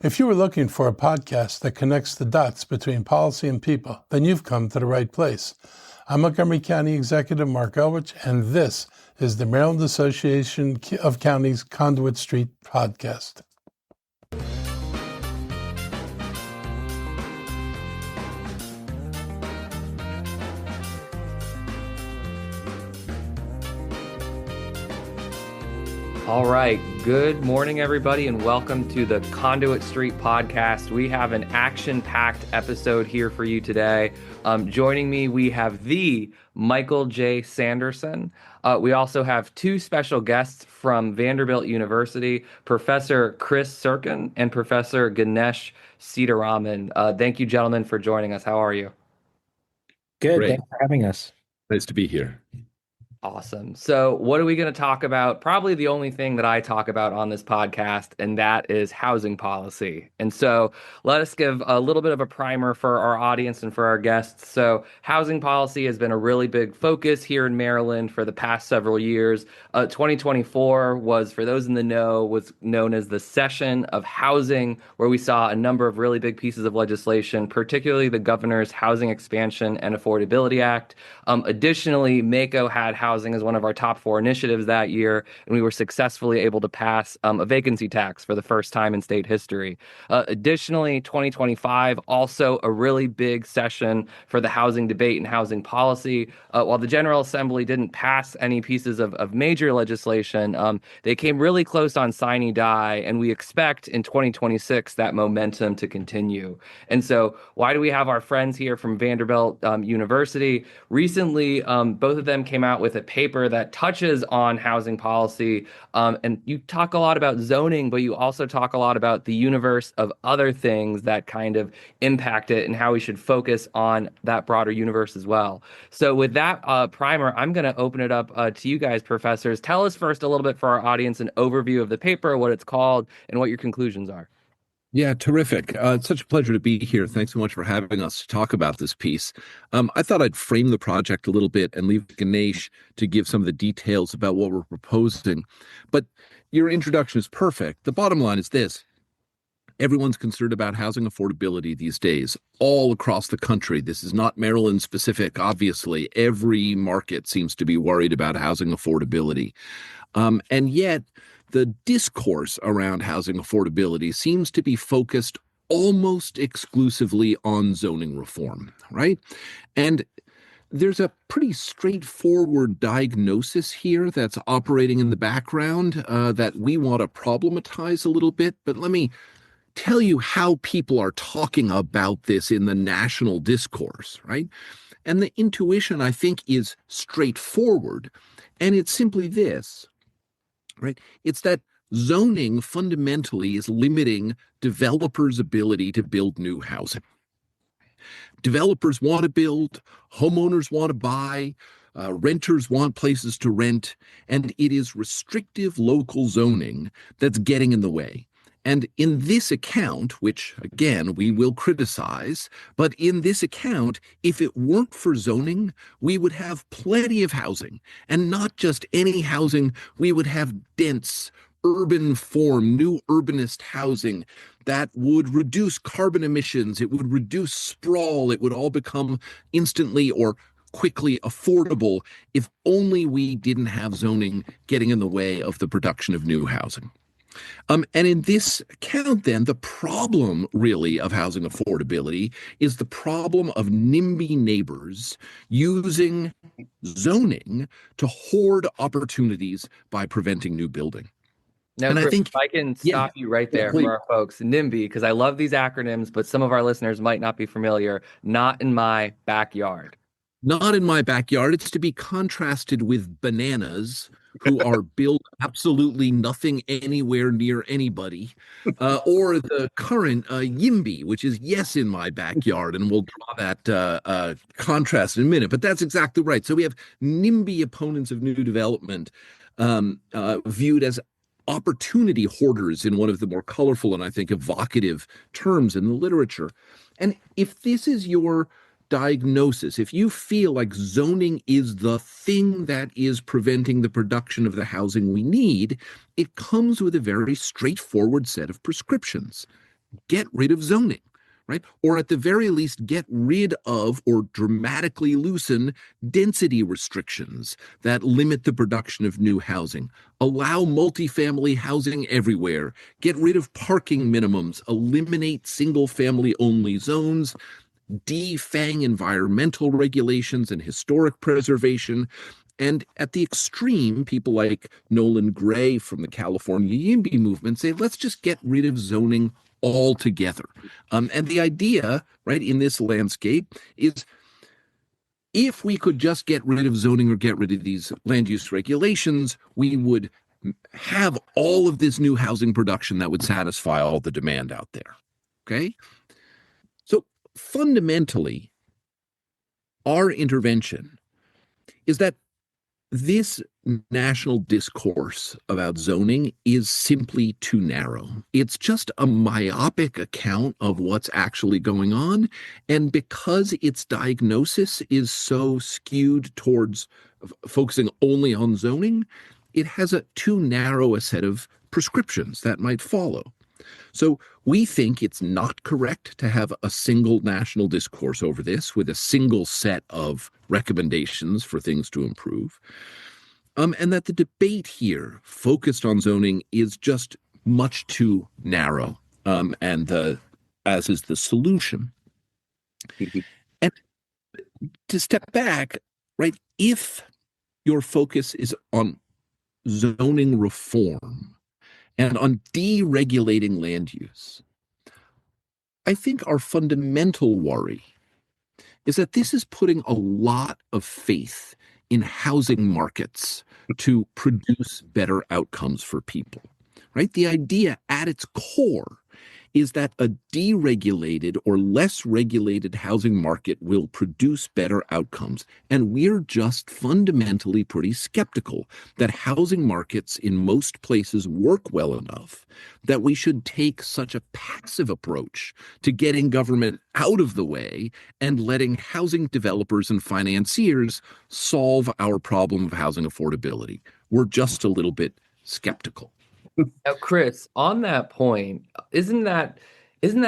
If you were looking for a podcast that connects the dots between policy and people, then you've come to the right place. I'm Montgomery County Executive Mark Elwich, and this is the Maryland Association of Counties Conduit Street Podcast. All right. Good morning, everybody, and welcome to the Conduit Street Podcast. We have an action-packed episode here for you today. Joining me, we have the Michael J. Sanderson. We also have two special guests from Vanderbilt University, Professor Chris Serkin and Professor Ganesh Sitaraman. Thank you, gentlemen, for joining us. How are you? Good. Great. Thanks for having us. Nice to be here. Awesome. So what are we going to talk about? Probably the only thing that I talk about on this podcast, and that is housing policy. And so let us give a little bit of a primer for our audience and for our guests. So housing policy has been a really big focus here in Maryland for the past several years. 2024 was, for those in the know, was known as the session of housing, where we saw a number of really big pieces of legislation, particularly the Governor's Housing Expansion and Affordability Act. Additionally, MAKO had housing as one of our top 4 initiatives that year, and we were successfully able to pass a vacancy tax for the first time in state history. Additionally, 2025, also a really big session for the housing debate and housing policy. While the General Assembly didn't pass any pieces of major legislation, they came really close on sine die, and we expect in 2026 that momentum to continue. And so why do we have our friends here from Vanderbilt University? Recently, both of them came out with a paper that touches on housing policy. And you talk a lot about zoning, but you also talk a lot about the universe of other things that kind of impact it and how we should focus on that broader universe as well. So with that primer, I'm going to open it up to you guys, professors. Tell us first a little bit for our audience, an overview of the paper, what it's called, and what your conclusions are. Yeah, terrific. It's such a pleasure to be here. Thanks so much for having us to talk about this piece. I thought I'd frame the project a little bit and leave Ganesh to give some of the details about what we're proposing. But your introduction is perfect. The bottom line is this. Everyone's concerned about housing affordability these days, all across the country. This is not Maryland specific, obviously. Every market seems to be worried about housing affordability. And yet, the discourse around housing affordability seems to be focused almost exclusively on zoning reform, right? And there's a pretty straightforward diagnosis here that's operating in the background that we want to problematize a little bit. But let me tell you how people are talking about this in the national discourse, right? And the intuition, I think, is straightforward. And it's simply this. Right? It's that zoning fundamentally is limiting developers' ability to build new housing. Developers want to build, homeowners want to buy, renters want places to rent, and it is restrictive local zoning that's getting in the way. And in this account, which, again, we will criticize, but in this account, if it weren't for zoning, we would have plenty of housing. And not just any housing, we would have dense, urban form, new urbanist housing that would reduce carbon emissions. It would reduce sprawl. It would all become instantly or quickly affordable if only we didn't have zoning getting in the way of the production of new housing. And in this account, then, the problem really of housing affordability is the problem of NIMBY neighbors using zoning to hoard opportunities by preventing new building. Now, Chris, I think if I can stop you right there for our folks, NIMBY, because I love these acronyms, but some of our listeners might not be familiar. Not in my backyard. Not in my backyard. It's to be contrasted with bananas, who are built absolutely nothing anywhere near anybody, or the current YIMBY, which is yes in my backyard, and we'll draw that contrast in a minute. But that's exactly right. So we have NIMBY opponents of new development viewed as opportunity hoarders in one of the more colorful and I think evocative terms in the literature. And if this is your diagnosis, if you feel like zoning is the thing that is preventing the production of the housing we need, it comes with a very straightforward set of prescriptions. get rid of zoning, right? Or at the very least, get rid of or dramatically loosen density restrictions that limit the production of new housing. Allow multifamily housing everywhere. Get rid of parking minimums. Eliminate single-family only zones. Defang environmental regulations and historic preservation. And at the extreme, people like Nolan Gray from the California YIMBY movement say, let's just get rid of zoning altogether. And the idea, right, in this landscape is if we could just get rid of zoning or get rid of these land use regulations, we would have all of this new housing production that would satisfy all the demand out there. Okay? So fundamentally, our intervention is that this national discourse about zoning is simply too narrow. It's just a myopic account of what's actually going on. And because its diagnosis is so skewed towards focusing only on zoning, it has too narrow a set of prescriptions that might follow. So we think it's not correct to have a single national discourse over this with a single set of recommendations for things to improve. And that the debate here focused on zoning is just much too narrow, as is the solution. And to step back, right, if your focus is on zoning reform and on deregulating land use, I think our fundamental worry is that this is putting a lot of faith in housing markets to produce better outcomes for people, right? The idea at its core is that a deregulated or less regulated housing market will produce better outcomes. And we're just fundamentally pretty skeptical that housing markets in most places work well enough that we should take such a passive approach to getting government out of the way and letting housing developers and financiers solve our problem of housing affordability. We're just a little bit skeptical. Now, Chris, on that point, isn't that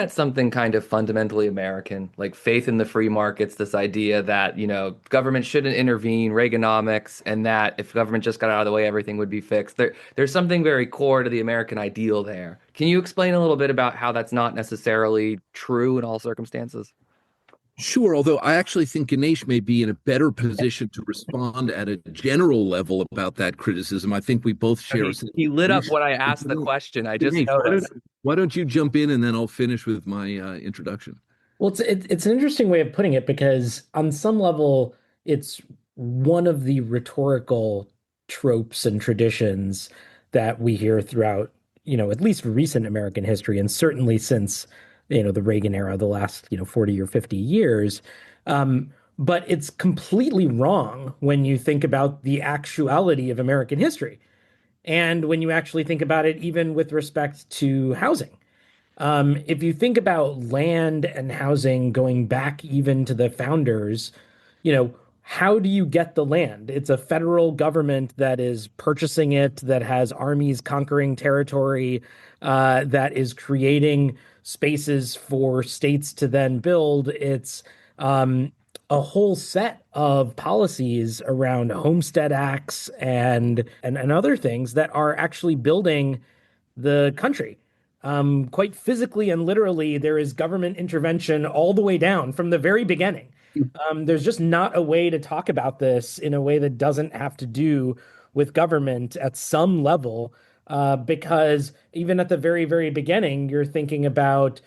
something kind of fundamentally American, like faith in the free markets, this idea that, government shouldn't intervene, Reaganomics, and that if government just got out of the way, everything would be fixed. There's something very core to the American ideal there. Can you explain a little bit about how that's not necessarily true in all circumstances? Sure, although I actually think Ganesh may be in a better position to respond at a general level about that criticism. I think we both share. He lit up when I asked the question. I just Ganesh, noticed. Why don't you jump in and then I'll finish with my introduction. Well, it's an interesting way of putting it because on some level, it's one of the rhetorical tropes and traditions that we hear throughout, at least recent American history, and certainly since the Reagan era, the last 40 or 50 years. But it's completely wrong when you think about the actuality of American history. And when you actually think about it, even with respect to housing. If you think about land and housing going back even to the founders, how do you get the land? It's a federal government that is purchasing it, that has armies conquering territory, that is creating spaces for states to then build. It's a whole set of policies around homestead acts and other things that are actually building the country. Quite physically and literally, there is government intervention all the way down from the very beginning. There's just not a way to talk about this in a way that doesn't have to do with government at some level, because even at the very, very beginning, you're thinking about,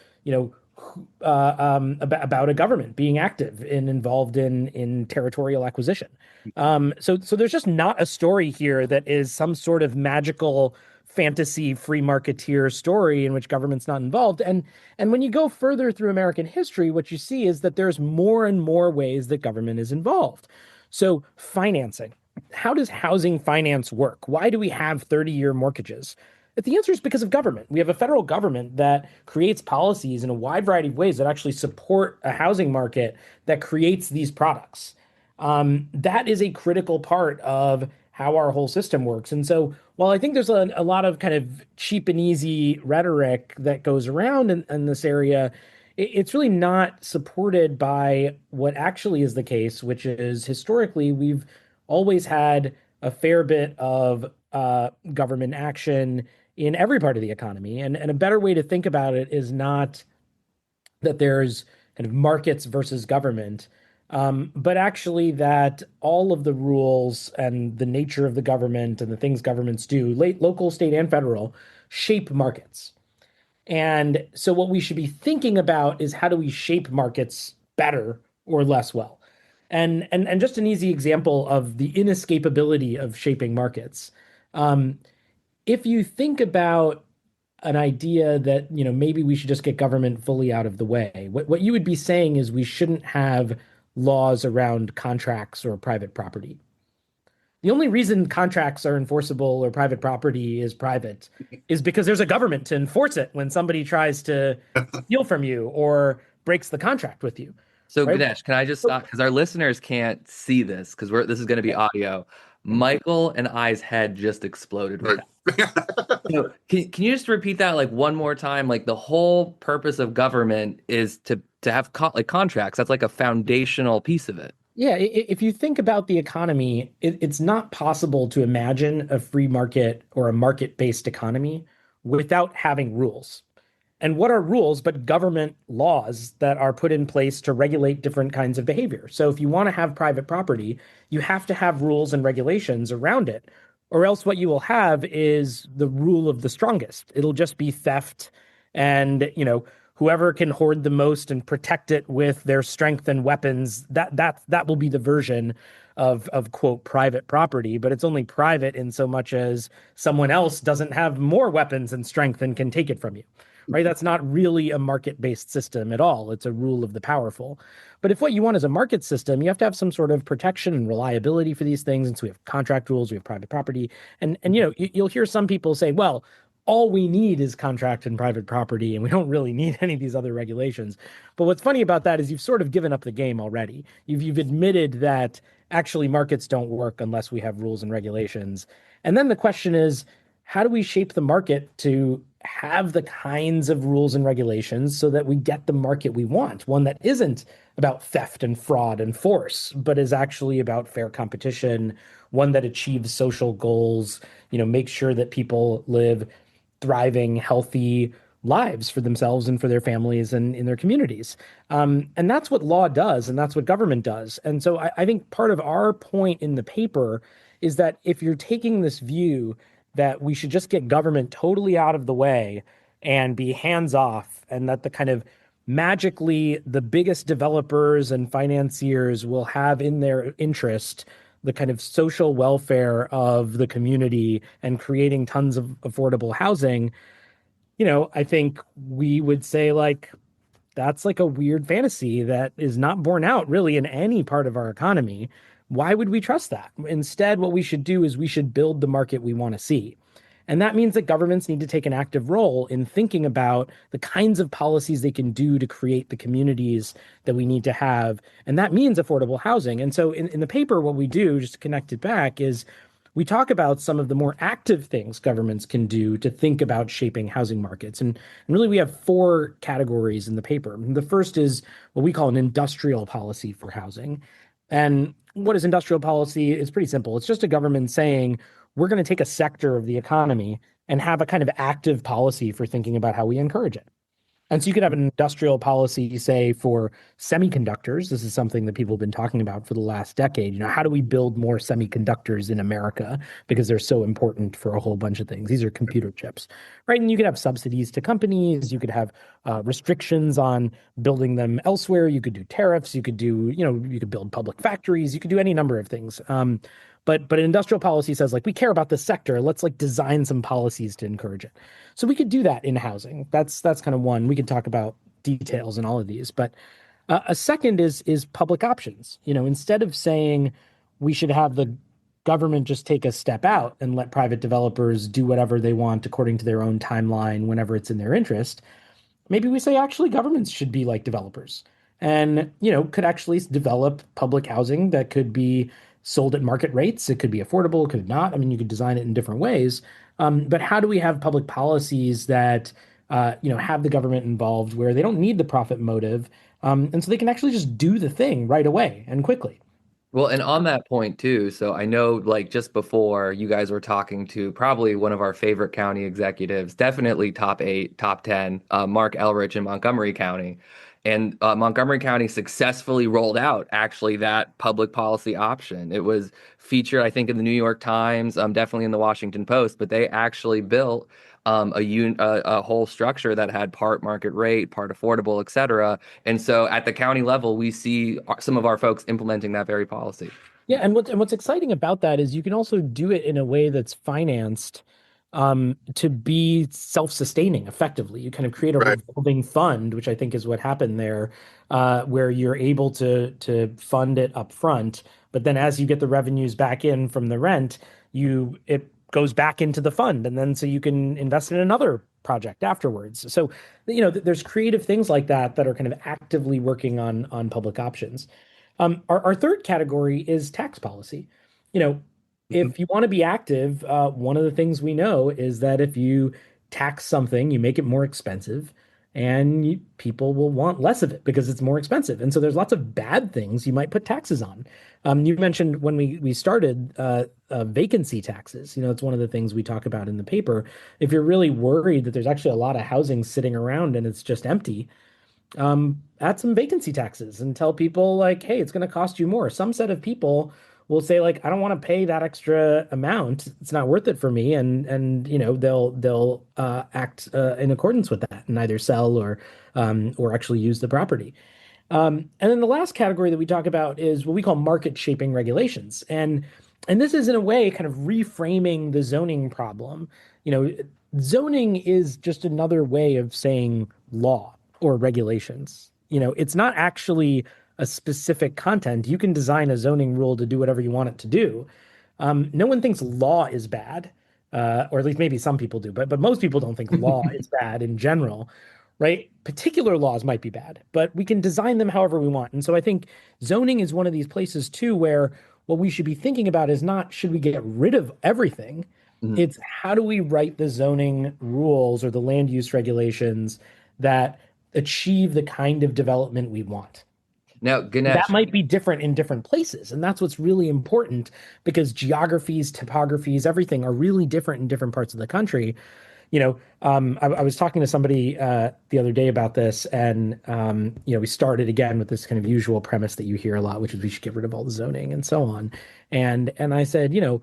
about a government being active and involved in territorial acquisition. So there's just not a story here that is some sort of magical fantasy free marketeer story in which government's not involved. And when you go further through American history, what you see is that there's more and more ways that government is involved. So financing. How does housing finance work? Why do we have 30-year mortgages? The answer is because of government. We have a federal government that creates policies in a wide variety of ways that actually support a housing market that creates these products. That is a critical part of how our whole system works. And so while I think there's a lot of kind of cheap and easy rhetoric that goes around in this area, it's really not supported by what actually is the case, which is historically we've always had a fair bit of government action in every part of the economy. And a better way to think about it is not that there's kind of markets versus government, but actually that all of the rules and the nature of the government and the things governments do, local, state, and federal, shape markets. And so what we should be thinking about is how do we shape markets better or less well? And just an easy example of the inescapability of shaping markets. If you think about an idea that, maybe we should just get government fully out of the way, what you would be saying is we shouldn't have laws around contracts or private property. The only reason contracts are enforceable or private property is private is because there's a government to enforce it when somebody tries to steal from you or breaks the contract with you. So right? Ganesh, can I just stop? Because our listeners can't see this because this is going to be audio. Michael and I's head just exploded with that. So can you just repeat that like one more time? Like the whole purpose of government is to have contracts. That's like a foundational piece of it. Yeah, if you think about the economy, it's not possible to imagine a free market or a market-based economy without having rules. And what are rules but government laws that are put in place to regulate different kinds of behavior? So if you want to have private property, you have to have rules and regulations around it, or else what you will have is the rule of the strongest. It'll just be theft and, whoever can hoard the most and protect it with their strength and weapons, that will be the version of quote private property, but it's only private in so much as someone else doesn't have more weapons and strength and can take it from you. Right? That's not really a market-based system at all. It's a rule of the powerful. But if what you want is a market system, you have to have some sort of protection and reliability for these things. And so we have contract rules, we have private property. And you'll hear some people say, well, all we need is contract and private property, and we don't really need any of these other regulations. But what's funny about that is you've sort of given up the game already. You've admitted that actually markets don't work unless we have rules and regulations. And then the question is, how do we shape the market to have the kinds of rules and regulations so that we get the market we want, one that isn't about theft and fraud and force, but is actually about fair competition, one that achieves social goals, make sure that people live thriving, healthy lives for themselves and for their families and in their communities. And that's what law does, and that's what government does. And so I think part of our point in the paper is that if you're taking this view that we should just get government totally out of the way and be hands off, and that the kind of magically the biggest developers and financiers will have in their interest the kind of social welfare of the community and creating tons of affordable housing, I think we would say that's like a weird fantasy that is not borne out really in any part of our economy. Why would we trust that? Instead, what we should do is we should build the market we want to see. And that means that governments need to take an active role in thinking about the kinds of policies they can do to create the communities that we need to have. And that means affordable housing. And so in the paper, what we do, just to connect it back, is we talk about some of the more active things governments can do to think about shaping housing markets. And really, we have 4 categories in the paper. The first is what we call an industrial policy for housing. And what is industrial policy? It's pretty simple. It's just a government saying, we're going to take a sector of the economy and have a kind of active policy for thinking about how we encourage it. And so you could have an industrial policy, say, for semiconductors. This is something that people have been talking about for the last decade. How do we build more semiconductors in America? Because they're so important for a whole bunch of things. These are computer chips, right? And you could have subsidies to companies. You could have restrictions on building them elsewhere. You could do tariffs. You could do, you could build public factories. You could do any number of things. But an industrial policy says, we care about this sector. Let's design some policies to encourage it. So we could do that in housing. That's kind of one. We could talk about details in all of these. But a second is public options. Instead of saying we should have the government just take a step out and let private developers do whatever they want according to their own timeline whenever it's in their interest, maybe we say actually governments should be like developers and, could actually develop public housing that could be sold at market rates. It could be affordable, it could not. I mean, you could design it in different ways. But how do we have public policies that have the government involved where they don't need the profit motive, and so they can actually just do the thing right away and quickly? Well, and on that point too, so I know like just before you guys were talking to probably one of our favorite county executives, definitely top 8, top 10, Mark Elrich in Montgomery County. And Montgomery County successfully rolled out actually that public policy option. It was featured, I think, in the New York Times, definitely in the Washington Post, but they actually built a whole structure that had part market rate, part affordable, et cetera. And so at the county level, we see some of our folks implementing that very policy. Yeah, and what's exciting about that is you can also do it in a way that's financed to be self-sustaining effectively. You kind of create a revolving fund, which I think is what happened there, where you're able to fund it up front, but then as you get the revenues back in from the rent, it goes back into the fund, and then so you can invest in another project afterwards. So, there's creative things like that that are kind of actively working on public options. Our third category is tax policy. If you want to be active, one of the things we know is that if you tax something, you make it more expensive, and people will want less of it because it's more expensive. And so there's lots of bad things you might put taxes on. You mentioned when we started vacancy taxes. It's one of the things we talk about in the paper. If you're really worried that there's actually a lot of housing sitting around and it's just empty, add some vacancy taxes and tell people like, hey, it's going to cost you more. Some set of people will say like, I don't want to pay that extra amount. It's not worth it for me. And they'll act in accordance with that and either sell or actually use the property. And then the last category that we talk about is what we call market shaping regulations. And this is in a way kind of reframing the zoning problem. Zoning is just another way of saying law or regulations. It's not actually a specific content. You can design a zoning rule to do whatever you want it to do. No one thinks law is bad, or at least maybe some people do, but most people don't think law is bad in general, right? Particular laws might be bad, but we can design them however we want. And so I think zoning is one of these places too, where what we should be thinking about is not, should we get rid of everything? Mm-hmm. It's how do we write the zoning rules or the land use regulations that achieve the kind of development we want. Now, Ganesh, that might be different in different places. And that's what's really important because geographies, topographies, everything are really different in different parts of the country. I was talking to somebody the other day about this, and we started again with this kind of usual premise that you hear a lot, which is we should get rid of all the zoning and so on. And I said, well,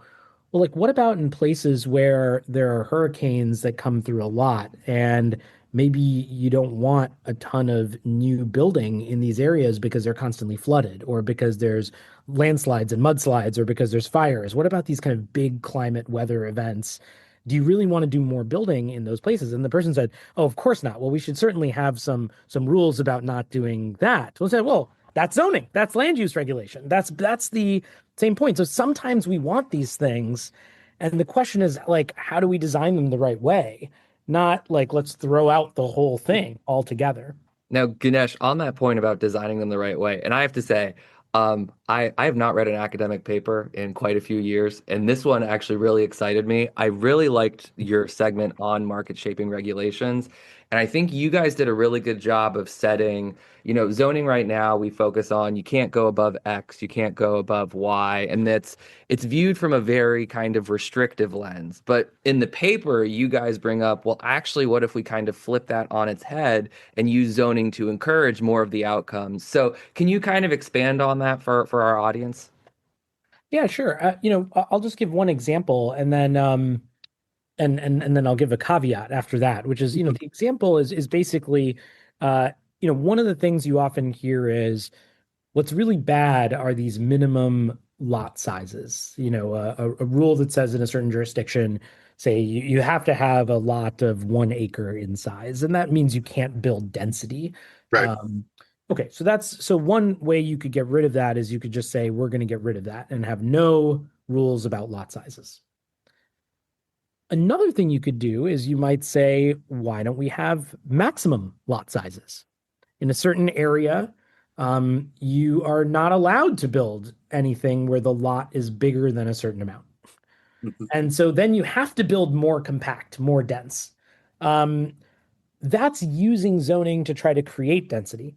like, what about in places where there are hurricanes that come through a lot, and maybe you don't want a ton of new building in these areas because they're constantly flooded, or because there's landslides and mudslides, or because there's fires? What about these kind of big climate weather events? Do you really want to do more building in those places? And the person said, oh, of course not. Well, we should certainly have some rules about not doing that. Well, I said, well, that's zoning. That's land use regulation. That's the same point. So sometimes we want these things, and the question is like, how do we design them the right way? Not like, let's throw out the whole thing altogether. Now, Ganesh, on that point about designing them the right way, and I have to say, I have not read an academic paper in quite a few years, and this one actually really excited me. I really liked your segment on market shaping regulations, and I think you guys did a really good job of setting, zoning right now, we focus on you can't go above X, you can't go above Y, and it's viewed from a very kind of restrictive lens. But in the paper, you guys bring up, well, actually, what if we kind of flip that on its head and use zoning to encourage more of the outcomes? So can you kind of expand on that for our audience? Yeah, sure. I'll just give one example, and then and then I'll give a caveat after that, which is, the example is basically, one of the things you often hear is what's really bad are these minimum lot sizes. A rule that says in a certain jurisdiction, say you have to have a lot of 1 acre in size, and that means you can't build density. Right. Okay, so one way you could get rid of that is you could just say we're going to get rid of that and have no rules about lot sizes. Another thing you could do is you might say, why don't we have maximum lot sizes? In a certain area, you are not allowed to build anything where the lot is bigger than a certain amount. And so then you have to build more compact, more dense. That's using zoning to try to create density,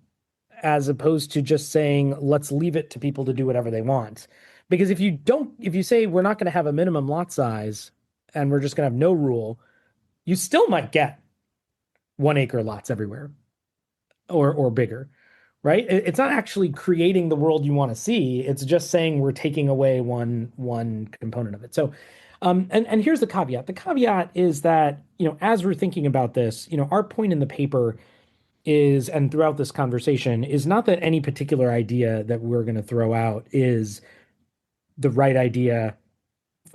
as opposed to just saying, let's leave it to people to do whatever they want. Because if you say we're not going to have a minimum lot size and we're just going to have no rule, you still might get 1 acre lots everywhere or bigger, right? It's not actually creating the world you want to see. It's just saying we're taking away one component of it. So, and here's the caveat. The caveat is that, as we're thinking about this, our point in the paper is, and throughout this conversation, is not that any particular idea that we're going to throw out is the right idea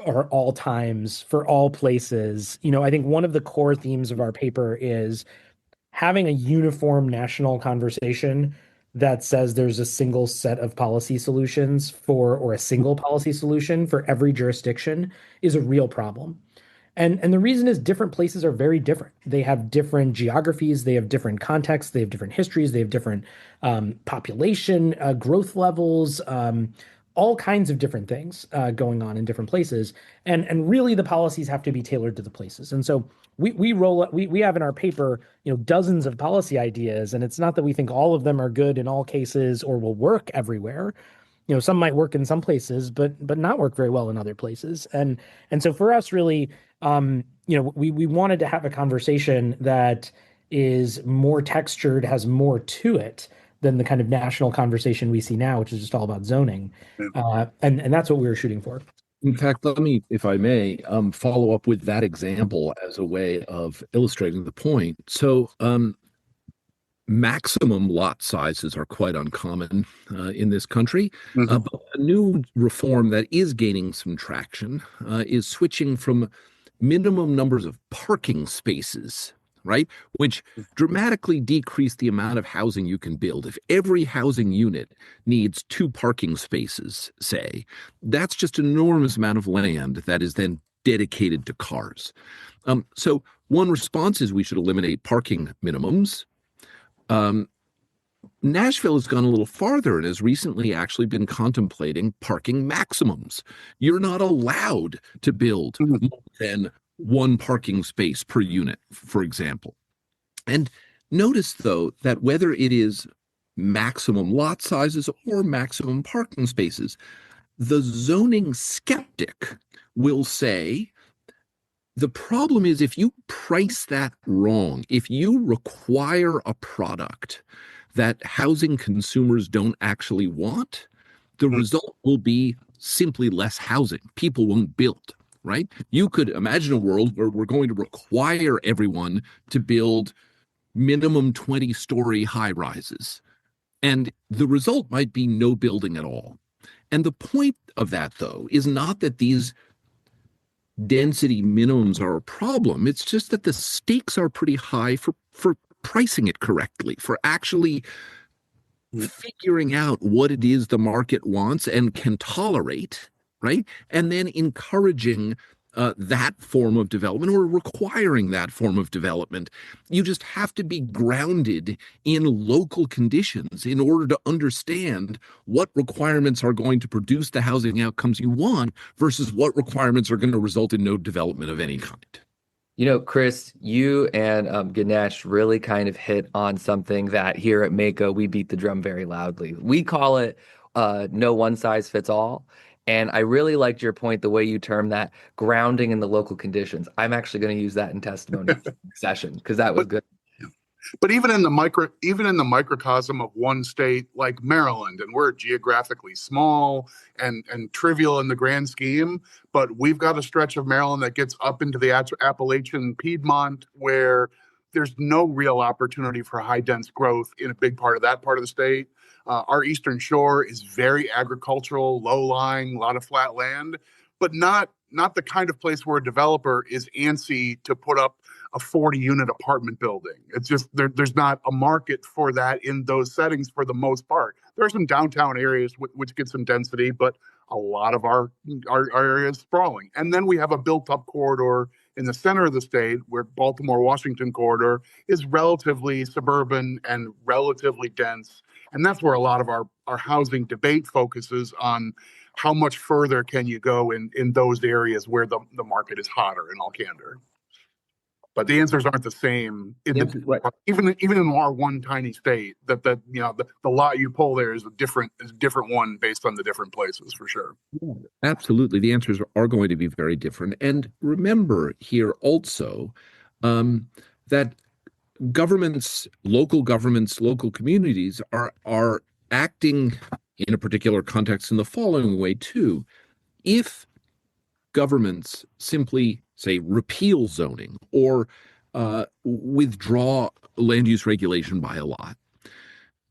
for all times, for all places. I think one of the core themes of our paper is having a uniform national conversation that says there's a single set of policy solutions or a single policy solution for every jurisdiction is a real problem. And the reason is different places are very different. They have different geographies, they have different contexts, they have different histories, they have different population growth levels, all kinds of different things going on in different places. And really the policies have to be tailored to the places. And so we have in our paper, dozens of policy ideas, and it's not that we think all of them are good in all cases or will work everywhere. Some might work in some places, but not work very well in other places. And so for us, really, we wanted to have a conversation that is more textured, has more to it than the kind of national conversation we see now, which is just all about zoning. And that's what we were shooting for. In fact, let me, if I may, follow up with that example as a way of illustrating the point. So, maximum lot sizes are quite uncommon in this country. But a new reform that is gaining some traction is switching from minimum numbers of parking spaces, right? Which dramatically decrease the amount of housing you can build. If every housing unit needs 2 parking spaces, say, that's just an enormous amount of land that is then dedicated to cars. So one response is we should eliminate parking minimums. Nashville has gone a little farther and has recently actually been contemplating parking maximums. You're not allowed to build more than 1 parking space per unit, for example. And notice, though, that whether it is maximum lot sizes or maximum parking spaces, the zoning skeptic will say, the problem is if you price that wrong, if you require a product that housing consumers don't actually want, the result will be simply less housing. People won't build, right? You could imagine a world where we're going to require everyone to build minimum 20-story high rises. And the result might be no building at all. And the point of that, though, is not that these density minimums are a problem. It's just that the stakes are pretty high for pricing it correctly, for actually figuring out what it is the market wants and can tolerate, right? And then encouraging that form of development or requiring that form of development. You just have to be grounded in local conditions in order to understand what requirements are going to produce the housing outcomes you want versus what requirements are going to result in no development of any kind. Chris, you and Ganesh really kind of hit on something that here at Mako, we beat the drum very loudly. We call it no one size fits all. And I really liked your point, the way you term that, grounding in the local conditions. I'm actually going to use that in testimony session because that was good. But even in the microcosm of one state like Maryland, and we're geographically small and trivial in the grand scheme, but we've got a stretch of Maryland that gets up into the Appalachian Piedmont where there's no real opportunity for high dense growth in a big part of that part of the state. Our eastern shore is very agricultural, low-lying, a lot of flat land, but not the kind of place where a developer is antsy to put up a 40-unit apartment building. It's just there's not a market for that in those settings for the most part. There are some downtown areas which get some density, but a lot of our area is sprawling. And then we have a built-up corridor in the center of the state where Baltimore-Washington corridor is relatively suburban and relatively dense. And that's where a lot of our housing debate focuses on how much further can you go in those areas where the market is hotter, in all candor. But the answers aren't the same even in our one tiny state. That the lot you pull there is a different one based on the different places, for sure. Yeah, absolutely, the answers are going to be very different. And remember here also that governments, local communities are acting in a particular context in the following way too. If governments simply say repeal zoning or withdraw land use regulation by a lot,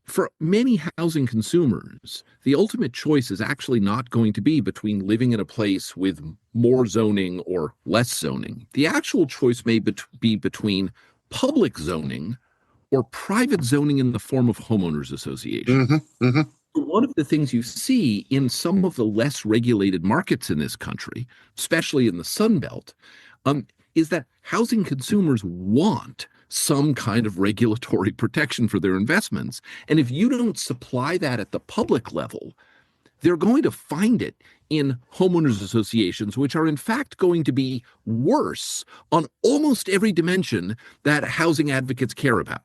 for many housing consumers, the ultimate choice is actually not going to be between living in a place with more zoning or less zoning. The actual choice may be between public zoning or private zoning in the form of homeowners associations. Mm-hmm, mm-hmm. One of the things you see in some of the less regulated markets in this country, especially in the Sun Belt, is that housing consumers want some kind of regulatory protection for their investments. And if you don't supply that at the public level, they're going to find it in homeowners associations, which are in fact going to be worse on almost every dimension that housing advocates care about.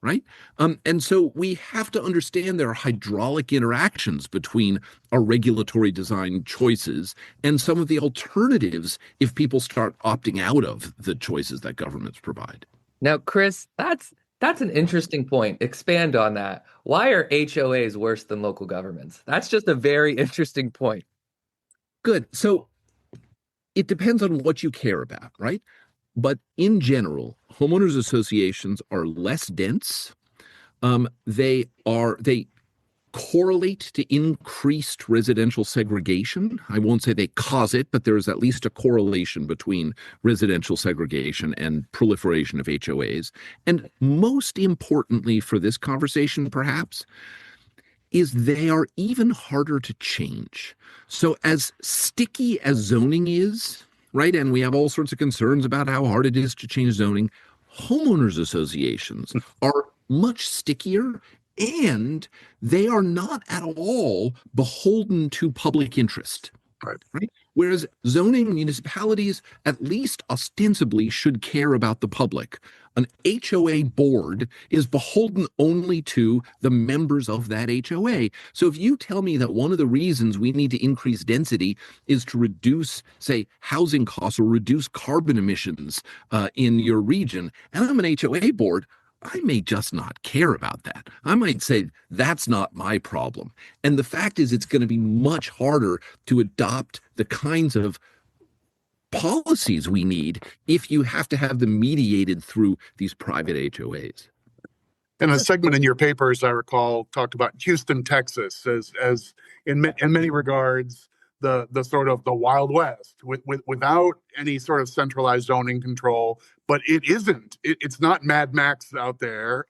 Right? And so we have to understand there are hydraulic interactions between our regulatory design choices and some of the alternatives if people start opting out of the choices that governments provide. Now, Chris, that's an interesting point. Expand on that. Why are HOAs worse than local governments? That's just a very interesting point. Good. So it depends on what you care about, right? But in general, homeowners associations are less dense. They correlate to increased residential segregation. I won't say they cause it, but there is at least a correlation between residential segregation and proliferation of HOAs. And most importantly for this conversation, perhaps, is they are even harder to change. So as sticky as zoning is, right, and we have all sorts of concerns about how hard it is to change zoning, homeowners associations are much stickier, and they are not at all beholden to public interest. Right? Whereas zoning municipalities, at least ostensibly, should care about the public. An HOA board is beholden only to the members of that HOA. So if you tell me that one of the reasons we need to increase density is to reduce, say, housing costs or reduce carbon emissions in your region, and I'm an HOA board, I may just not care about that. I might say, that's not my problem. And the fact is, it's going to be much harder to adopt the kinds of policies we need if you have to have them mediated through these private HOAs. And a segment in your paper, as I recall, talked about Houston, Texas, as in many regards, the sort of the Wild West without any sort of centralized zoning control. But it isn't. It's not Mad Max out there.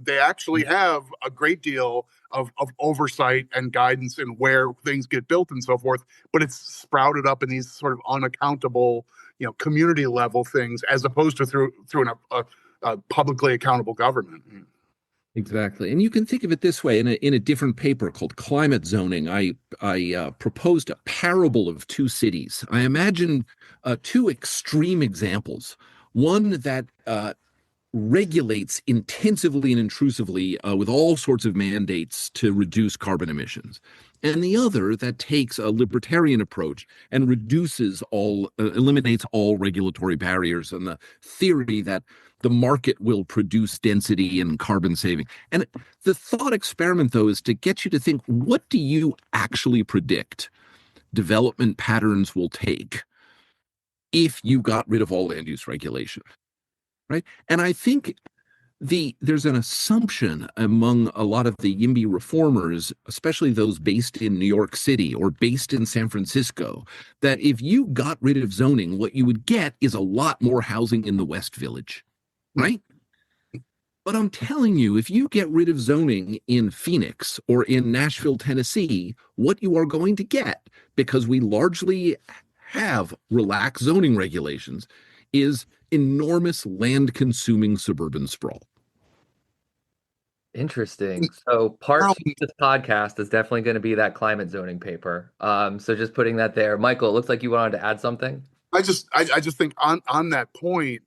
They actually have a great deal of oversight and guidance in where things get built and so forth. But it's sprouted up in these sort of unaccountable, community level things, as opposed to through a publicly accountable government. Exactly. And you can think of it this way. In a different paper called Climate Zoning, I proposed a parable of two cities. I imagine two extreme examples. One that regulates intensively and intrusively with all sorts of mandates to reduce carbon emissions, and the other that takes a libertarian approach and eliminates all regulatory barriers and the theory that the market will produce density and carbon saving. And the thought experiment, though, is to get you to think, what do you actually predict development patterns will take if you got rid of all land use regulation, right? And I think there's an assumption among a lot of the YIMBY reformers, especially those based in New York City or based in San Francisco, that if you got rid of zoning, what you would get is a lot more housing in the West Village, right? But I'm telling you, if you get rid of zoning in Phoenix or in Nashville, Tennessee, what you are going to get, because we largely have relaxed zoning regulations, is enormous land-consuming suburban sprawl. Interesting. So part two Maryland, of this podcast is definitely going to be that climate zoning paper. So just putting that there. Michael, it looks like you wanted to add something. I just think on that point,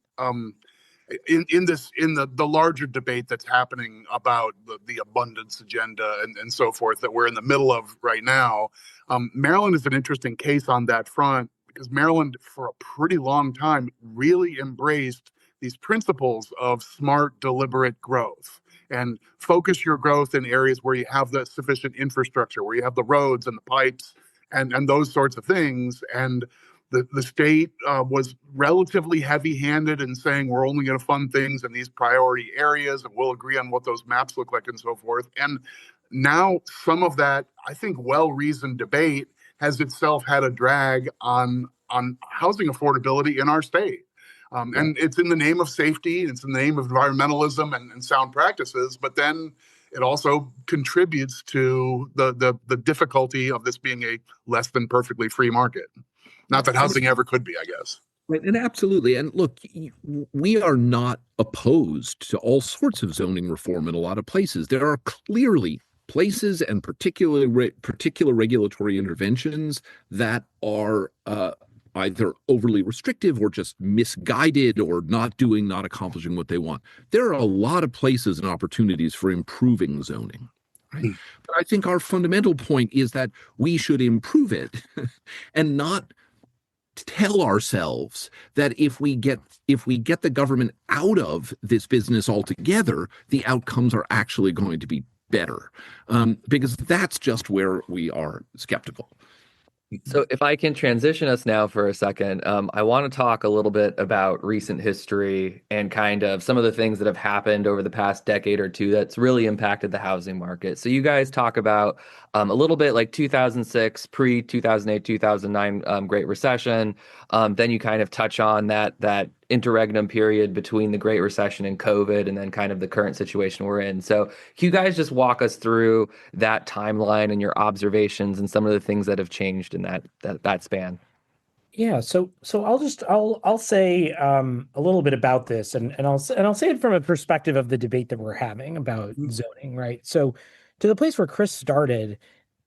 in the larger debate that's happening about the abundance agenda and so forth that we're in the middle of right now, Maryland is an interesting case on that front because Maryland for a pretty long time really embraced these principles of smart, deliberate growth and focus your growth in areas where you have the sufficient infrastructure, where you have the roads and the pipes and those sorts of things. And the state was relatively heavy-handed in saying we're only going to fund things in these priority areas and we'll agree on what those maps look like and so forth. And now some of that, I think, well-reasoned debate has itself had a drag on housing affordability in our state. And it's in the name of safety, it's in the name of environmentalism and sound practices, but then it also contributes to the difficulty of this being a less than perfectly free market. Not that housing ever could be, I guess. Right, and absolutely. And look, we are not opposed to all sorts of zoning reform in a lot of places. There are clearly places and particular regulatory interventions that are either overly restrictive or just misguided or not accomplishing what they want. There are a lot of places and opportunities for improving zoning. Right? But I think our fundamental point is that we should improve it and not tell ourselves that if we get the government out of this business altogether, the outcomes are actually going to be better, because that's just where we are skeptical. So if I can transition us now for a second, I want to talk a little bit about recent history and kind of some of the things that have happened over the past decade or two that's really impacted the housing market. So you guys talk about a little bit like 2006, pre-2008, 2009 Great Recession. Then you kind of touch on that interregnum period between the Great Recession and COVID, and then kind of the current situation we're in. So can you guys just walk us through that timeline and your observations and some of the things that have changed in that span? Yeah, so I'll say a little bit about this, and I'll say it from a perspective of the debate that we're having about zoning, right? So to the place where Chris started,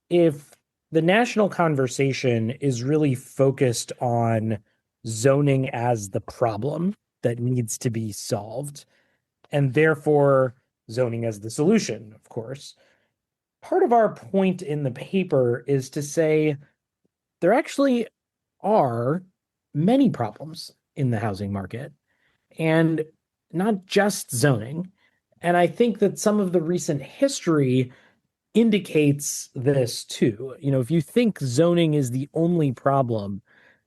if the national conversation is really focused on zoning as the problem that needs to be solved, and therefore zoning as the solution, of course, part of our point in the paper is to say there actually are many problems in the housing market, and not just zoning. And I think that some of the recent history indicates this too. You know, if you think zoning is the only problem,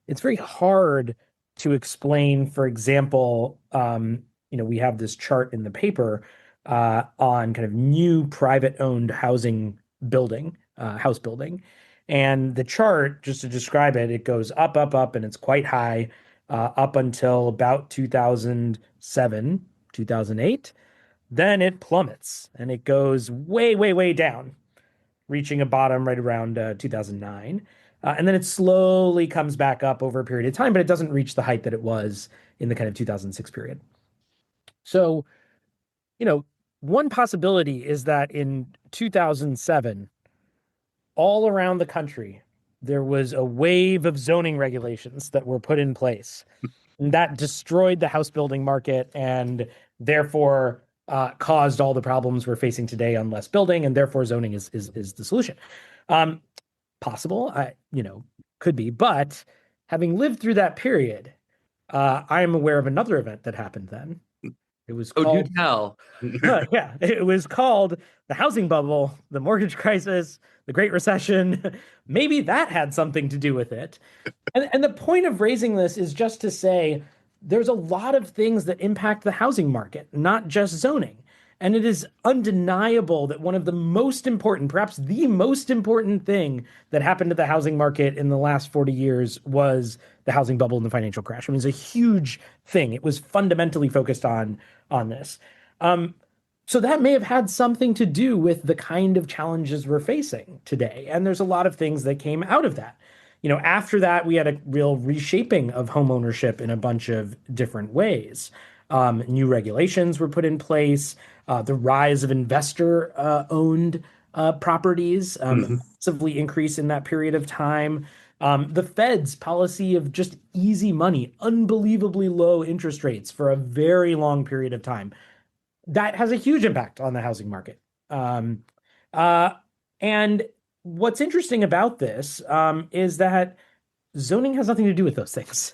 it's very hard to explain. For example, we have this chart in the paper on kind of new private-owned housing building, house building. And the chart, just to describe it, it goes up, up, up, and it's quite high up until about 2007, 2008. Then it plummets and it goes way, way, way down, reaching a bottom right around 2009. And then it slowly comes back up over a period of time, but it doesn't reach the height that it was in the kind of 2006 period. So, one possibility is that in 2007, all around the country, there was a wave of zoning regulations that were put in place that destroyed the house building market and therefore caused all the problems we're facing today on less building, and therefore zoning is the solution. Possible, could be, but having lived through that period, I am aware of another event that happened then. It was called, do tell. yeah, it was called the housing bubble, the mortgage crisis, the Great Recession. Maybe that had something to do with it. And the point of raising this is just to say there's a lot of things that impact the housing market, not just zoning. And it is undeniable that one of the most important, perhaps the most important thing that happened to the housing market in the last 40 years was the housing bubble and the financial crash. I mean, it's a huge thing. It was fundamentally focused on this. So that may have had something to do with the kind of challenges we're facing today. And there's a lot of things that came out of that. After that, we had a real reshaping of home ownership in a bunch of different ways. New regulations were put in place. The rise of investor owned properties massively increased in that period of time. The Fed's policy of just easy money, unbelievably low interest rates for a very long period of time, that has a huge impact on the housing market. And what's interesting about this is that zoning has nothing to do with those things.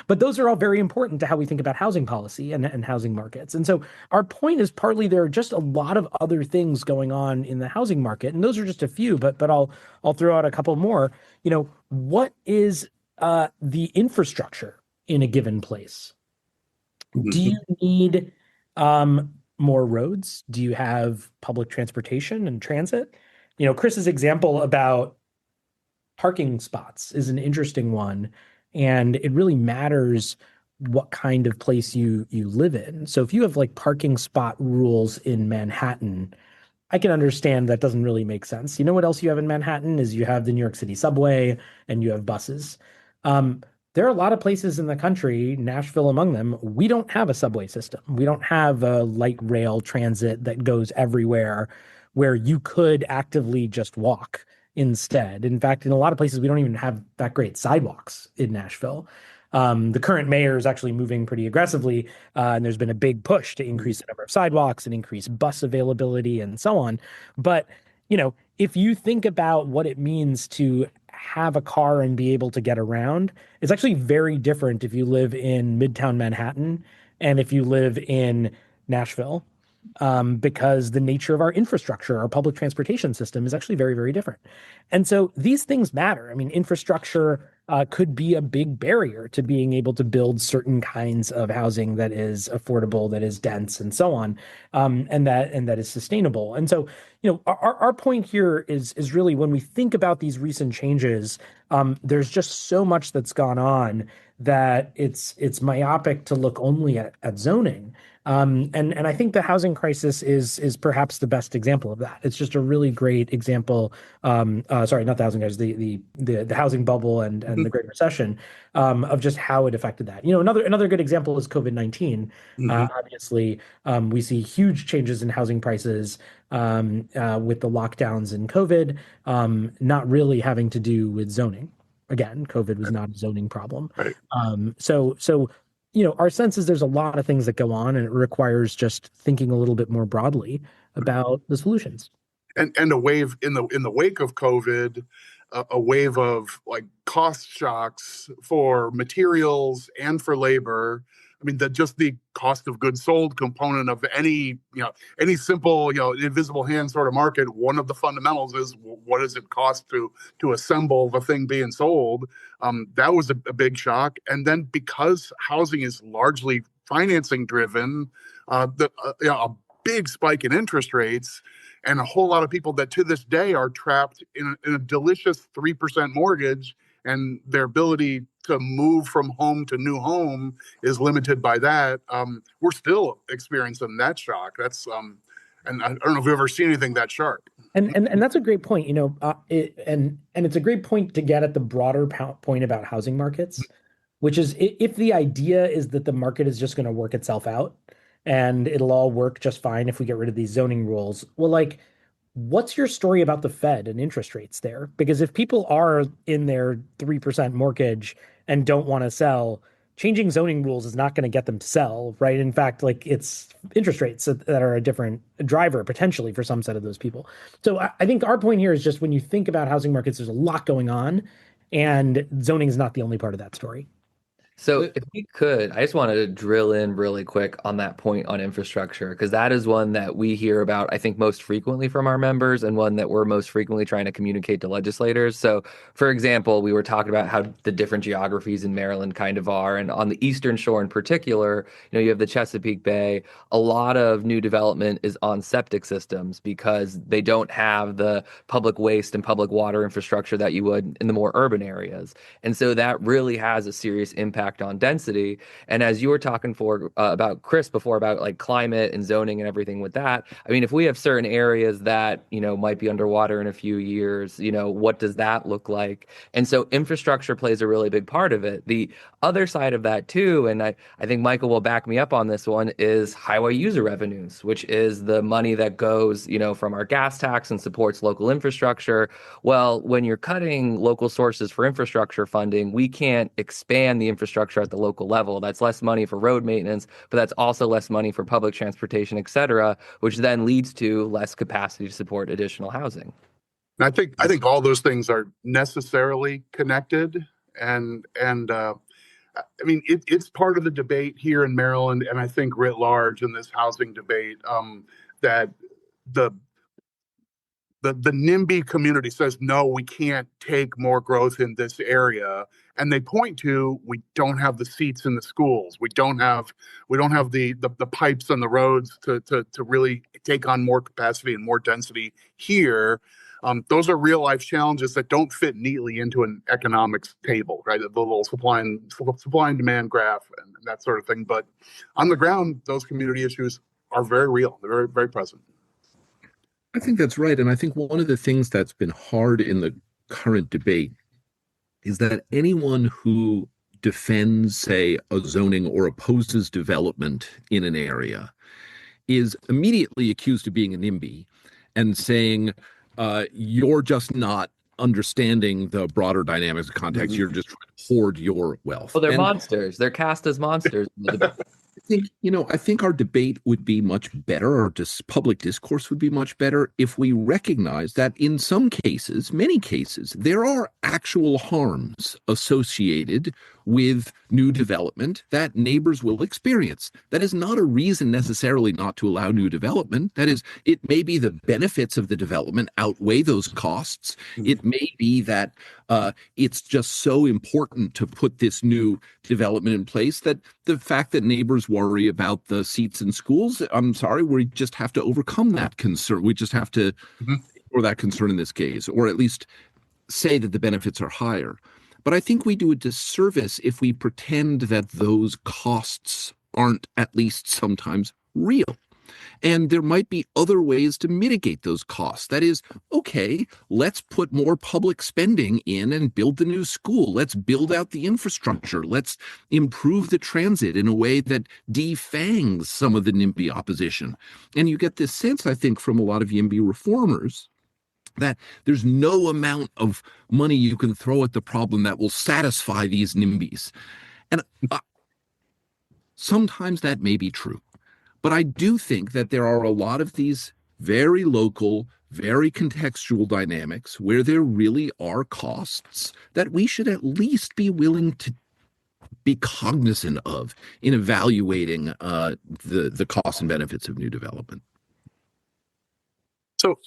But those are all very important to how we think about housing policy and housing markets. And so our point is partly there are just a lot of other things going on in the housing market. And those are just a few, but I'll throw out a couple more. What is the infrastructure in a given place? Do you need more roads? Do you have public transportation and transit? Chris's example about parking spots is an interesting one, and it really matters what kind of place you live in. So if you have like parking spot rules in Manhattan, I can understand that doesn't really make sense. You know what else you have in Manhattan is you have the New York City subway and you have buses. There are a lot of places in the country, Nashville among them, we don't have a subway system. We don't have a light rail transit that goes everywhere where you could actively just walk instead. In fact, in a lot of places, we don't even have that great sidewalks in Nashville. The current mayor is actually moving pretty aggressively, and there's been a big push to increase the number of sidewalks and increase bus availability and so on. But, if you think about what it means to have a car and be able to get around, it's actually very different if you live in Midtown Manhattan and if you live in Nashville. Because the nature of our infrastructure, our public transportation system is actually very, very different. And so these things matter. I mean, infrastructure could be a big barrier to being able to build certain kinds of housing that is affordable, that is dense, and so on, and that is sustainable. And so, our point here is really when we think about these recent changes, there's just so much that's gone on that it's myopic to look only at zoning. And I think the housing crisis is perhaps the best example of that. It's just a really great example. Sorry, not the housing crisis, the housing bubble and the Great Recession, of just how it affected that. Another good example is COVID-19. Obviously, we see huge changes in housing prices with the lockdowns in COVID, not really having to do with zoning. Again, COVID was not a zoning problem. Right. So our sense is there's a lot of things that go on, and it requires just thinking a little bit more broadly about the solutions. And a wave in the wake of COVID, a wave of like cost shocks for materials and for labor. I mean, just the cost of goods sold component of any simple, invisible hand sort of market. One of the fundamentals is what does it cost to assemble the thing being sold? That was a big shock. And then because housing is largely financing driven, a big spike in interest rates, and a whole lot of people that to this day are trapped in a delicious 3% mortgage, and their ability to move from home to new home is limited by that. We're still experiencing that shock. That's and I don't know if we've ever seen anything that sharp. And that's a great point. And it's a great point to get at the broader point about housing markets, which is if the idea is that the market is just going to work itself out and it'll all work just fine if we get rid of these zoning rules. Well, what's your story about the Fed and interest rates there? Because if people are in their 3% mortgage and don't want to sell, changing zoning rules is not going to get them to sell, right? In fact, it's interest rates that are a different driver potentially for some set of those people. So I think our point here is just when you think about housing markets, there's a lot going on, and zoning is not the only part of that story. So if we could, I just wanted to drill in really quick on that point on infrastructure, because that is one that we hear about, I think, most frequently from our members, and one that we're most frequently trying to communicate to legislators. So, for example, we were talking about how the different geographies in Maryland kind of are. And on the Eastern Shore in particular, you have the Chesapeake Bay. A lot of new development is on septic systems because they don't have the public waste and public water infrastructure that you would in the more urban areas. And so that really has a serious impact impact on density. And as you were talking about Chris before about like climate and zoning and everything with that, I mean, if we have certain areas that, might be underwater in a few years, what does that look like? And so infrastructure plays a really big part of it. The other side of that too, and I think Michael will back me up on this one, is highway user revenues, which is the money that goes, from our gas tax and supports local infrastructure. Well, when you're cutting local sources for infrastructure funding, we can't expand the infrastructure at the local level. That's less money for road maintenance, but that's also less money for public transportation, et cetera, which then leads to less capacity to support additional housing. I think all those things are necessarily connected, and I mean it's part of the debate here in Maryland, and I think writ large in this housing debate, that the NIMBY community says no, we can't take more growth in this area, and they point to we don't have the seats in the schools, we don't have the pipes on the roads to really take on more capacity and more density here. Those are real life challenges that don't fit neatly into an economics table, right? The little supply and demand graph and that sort of thing. But on the ground, those community issues are very real. They're very, very present. I think that's right. And I think one of the things that's been hard in the current debate is that anyone who defends, say, a zoning or opposes development in an area is immediately accused of being a NIMBY and saying, you're just not understanding the broader dynamics of context. You're just trying to hoard your wealth. Well, they're monsters. They're cast as monsters. I think our debate would be much better, or public discourse would be much better if we recognize that in some cases, many cases, there are actual harms associated with new development that neighbors will experience. That is not a reason necessarily not to allow new development. That is, it may be the benefits of the development outweigh those costs. It may be that it's just so important to put this new development in place that the fact that neighbors worry about the seats in schools, I'm sorry, we just have to overcome that concern. We just have to ignore that concern in this case, or at least say that the benefits are higher. But I think we do a disservice if we pretend that those costs aren't at least sometimes real. And there might be other ways to mitigate those costs. That is, okay, let's put more public spending in and build the new school. Let's build out the infrastructure. Let's improve the transit in a way that defangs some of the NIMBY opposition. And you get this sense, I think, from a lot of YIMBY reformers that there's no amount of money you can throw at the problem that will satisfy these NIMBYs. And sometimes that may be true. But I do think that there are a lot of these very local, very contextual dynamics where there really are costs that we should at least be willing to be cognizant of in evaluating the costs and benefits of new development. So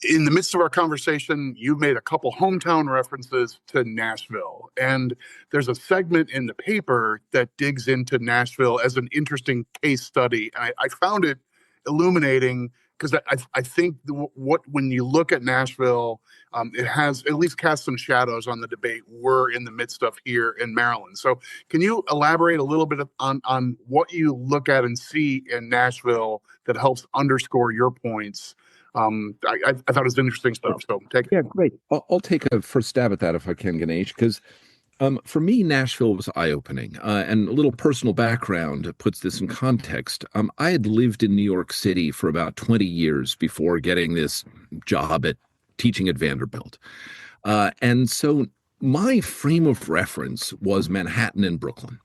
in the midst of our conversation, you made a couple hometown references to Nashville, and there's a segment in the paper that digs into Nashville as an interesting case study. And I found it illuminating because I think when you look at Nashville, it has at least cast some shadows on the debate we're in the midst of here in Maryland. So can you elaborate a little bit on what you look at and see in Nashville that helps underscore your points? I thought it was interesting stuff. So take it. Yeah, great. I'll take a first stab at that if I can, Ganesh, because for me, Nashville was eye-opening. And a little personal background puts this in context. I had lived in New York City for about 20 years before getting this job at teaching at Vanderbilt. And so my frame of reference was Manhattan and Brooklyn.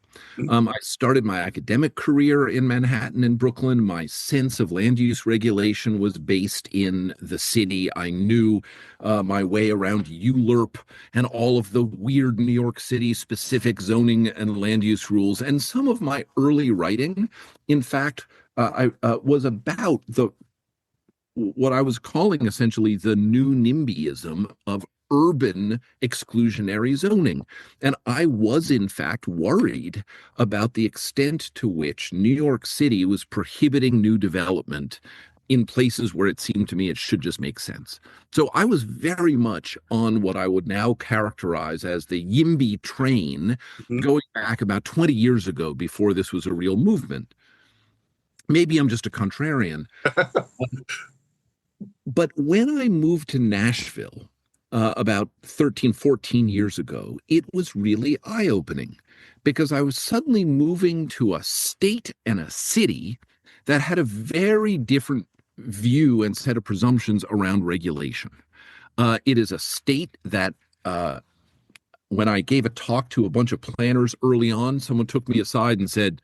I started my academic career in Manhattan and Brooklyn. My sense of land use regulation was based in the city. I knew my way around ULURP and all of the weird New York City specific zoning and land use rules. And some of my early writing, in fact, was about what I was calling essentially the new NIMBYism of urban exclusionary zoning. And I was, in fact, worried about the extent to which New York City was prohibiting new development in places where it seemed to me it should just make sense. So I was very much on what I would now characterize as the YIMBY train, going back about 20 years ago before this was a real movement. Maybe I'm just a contrarian. But when I moved to Nashville about 13, 14 years ago, it was really eye-opening because I was suddenly moving to a state and a city that had a very different view and set of presumptions around regulation. It is a state that when I gave a talk to a bunch of planners early on, someone took me aside and said,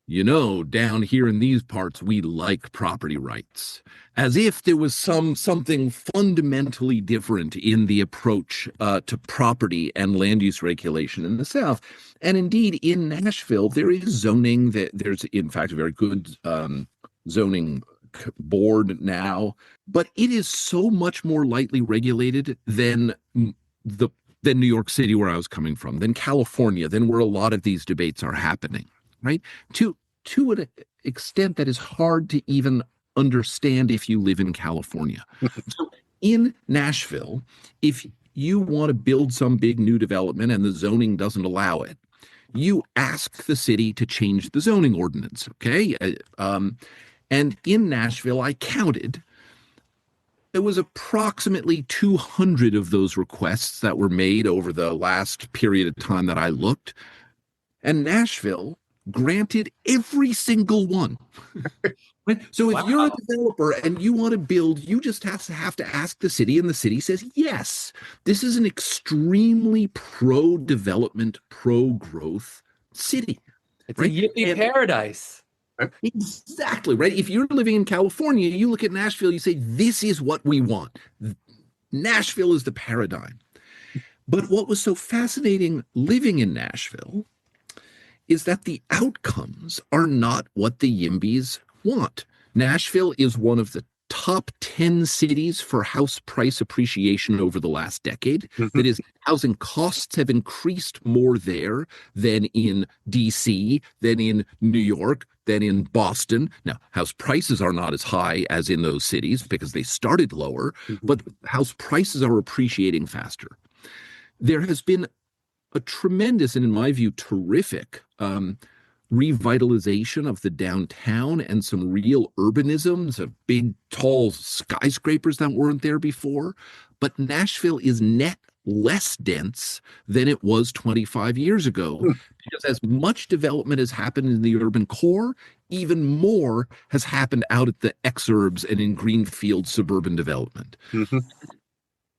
you know, down here in these parts, we like property rights, as if there was something fundamentally different in the approach to property and land use regulation in the South. And indeed, in Nashville, there is zoning. There's, in fact, a very good zoning board now, but it is so much more lightly regulated than New York City, where I was coming from, than California, than where a lot of these debates are happening. Right? To an extent that is hard to even understand if you live in California. So in Nashville, if you want to build some big new development and the zoning doesn't allow it, you ask the city to change the zoning ordinance, okay? And in Nashville, I counted, there was approximately 200 of those requests that were made over the last period of time that I looked. And Nashville granted every single one. Right? So if you're a developer and you want to build, you just have to ask the city, and the city says, yes, this is an extremely pro-development, pro-growth city. It's a yippee paradise. Exactly, right? If you're living in California, you look at Nashville, you say, this is what we want. Nashville is the paradigm. But what was so fascinating living in Nashville is that the outcomes are not what the YIMBYs want. Nashville is one of the top 10 cities for house price appreciation over the last decade. That is, housing costs have increased more there than in DC, than in New York, than in Boston. Now, house prices are not as high as in those cities because they started lower, but house prices are appreciating faster. There has been a tremendous, and in my view, terrific revitalization of the downtown and some real urbanisms of big, tall skyscrapers that weren't there before. But Nashville is net less dense than it was 25 years ago, because as much development has happened in the urban core, even more has happened out at the exurbs and in greenfield suburban development.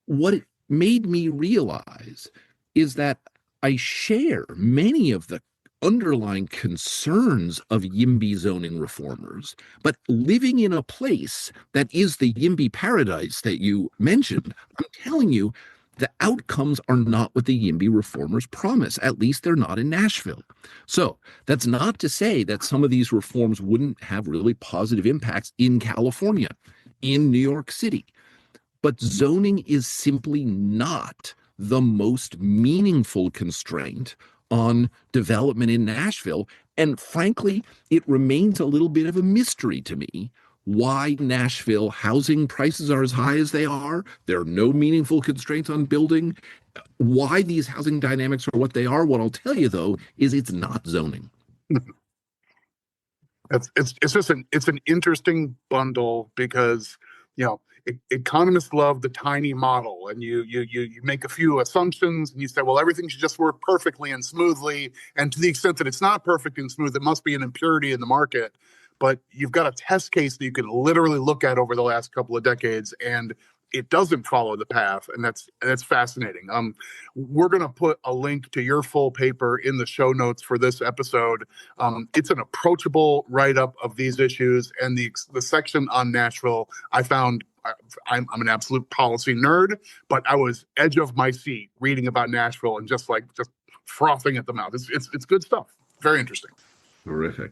What it made me realize is that I share many of the underlying concerns of YIMBY zoning reformers, but living in a place that is the YIMBY paradise that you mentioned, I'm telling you, the outcomes are not what the YIMBY reformers promise. At least they're not in Nashville. So that's not to say that some of these reforms wouldn't have really positive impacts in California, in New York City. But zoning is simply not the most meaningful constraint on development in Nashville. And frankly, it remains a little bit of a mystery to me why Nashville housing prices are as high as they are. There are no meaningful constraints on building. Why these housing dynamics are what they are. What I'll tell you, though, is it's not zoning. It's just an interesting bundle because, economists love the tiny model, and you make a few assumptions and you say, well, everything should just work perfectly and smoothly. And to the extent that it's not perfect and smooth, it must be an impurity in the market. But you've got a test case that you can literally look at over the last couple of decades, and it doesn't follow the path, and that's fascinating. We're going to put a link to your full paper in the show notes for this episode. It's an approachable write-up of these issues, and the section on Nashville, I found. I'm an absolute policy nerd, but I was edge of my seat reading about Nashville and just frothing at the mouth. It's good stuff. Very interesting. Terrific.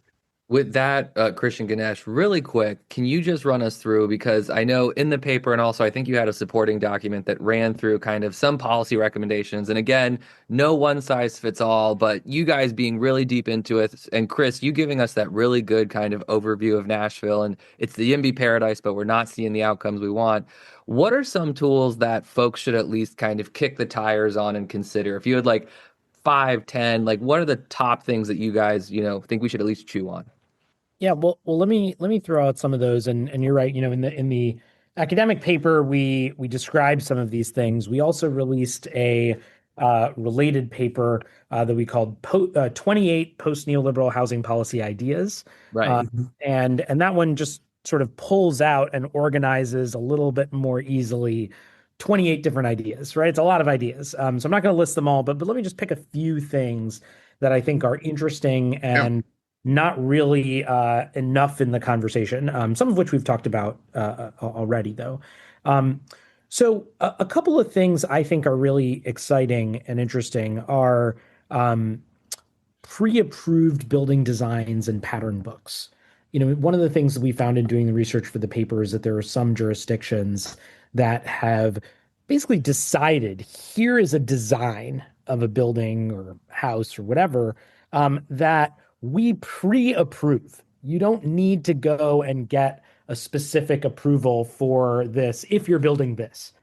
With that, Christian Ganesh, really quick, can you just run us through, because I know in the paper, and also I think you had a supporting document that ran through kind of some policy recommendations. And again, no one size fits all, but you guys being really deep into it. And Chris, you giving us that really good kind of overview of Nashville. And it's the YIMBY paradise, but we're not seeing the outcomes we want. What are some tools that folks should at least kind of kick the tires on and consider? If you had like 5, 10, like what are the top things that you guys, think we should at least chew on? Yeah, well, let me throw out some of those, and you're right. In the academic paper, we described some of these things. We also released a related paper that we called 28 Post Neoliberal Housing Policy Ideas, Right. and that one just sort of pulls out and organizes a little bit more easily 28 different ideas. Right, it's a lot of ideas. So I'm not going to list them all, but let me just pick a few things that I think are interesting and not really enough in the conversation, some of which we've talked about already, though. So a couple of things I think are really exciting and interesting are pre-approved building designs and pattern books. One of the things that we found in doing the research for the paper is that there are some jurisdictions that have basically decided here is a design of a building or house or whatever that we pre-approve. You don't need to go and get a specific approval for this if you're building this.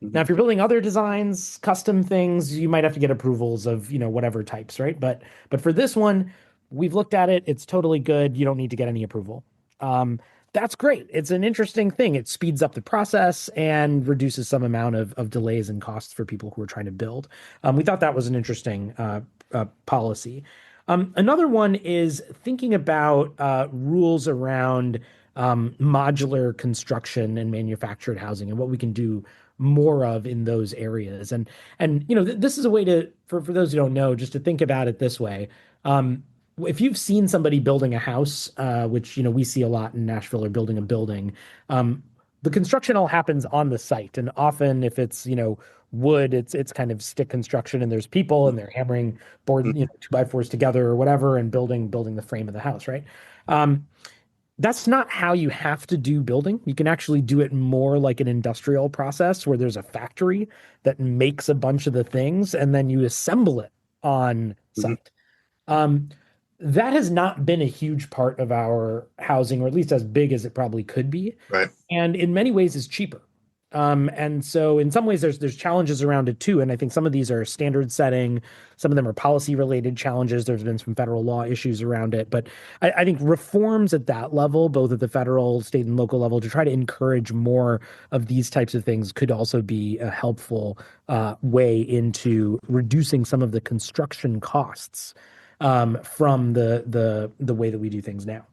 Now, if you're building other designs, custom things, you might have to get approvals of, whatever types, right? But for this one, we've looked at it. It's totally good. You don't need to get any approval. That's great. It's an interesting thing. It speeds up the process and reduces some amount of delays and costs for people who are trying to build. We thought that was an interesting policy. Another one is thinking about rules around modular construction and manufactured housing and what we can do more of in those areas. And this is a way to, for those who don't know, just to think about it this way. If you've seen somebody building a house, which, we see a lot in Nashville, or building a building, the construction all happens on the site. And often if it's, wood, it's kind of stick construction, and there's people and they're hammering board, 2x4s together or whatever, and building the frame of the house, right? That's not how you have to do building. You can actually do it more like an industrial process where there's a factory that makes a bunch of the things and then you assemble it on site. That has not been a huge part of our housing, or at least as big as it probably could be. Right. And in many ways is cheaper. And so in some ways there's challenges around it too. And I think some of these are standard setting, some of them are policy related challenges. There's been some federal law issues around it, but I think reforms at that level, both at the federal, state, and local level, to try to encourage more of these types of things could also be a helpful way into reducing some of the construction costs from the way that we do things now.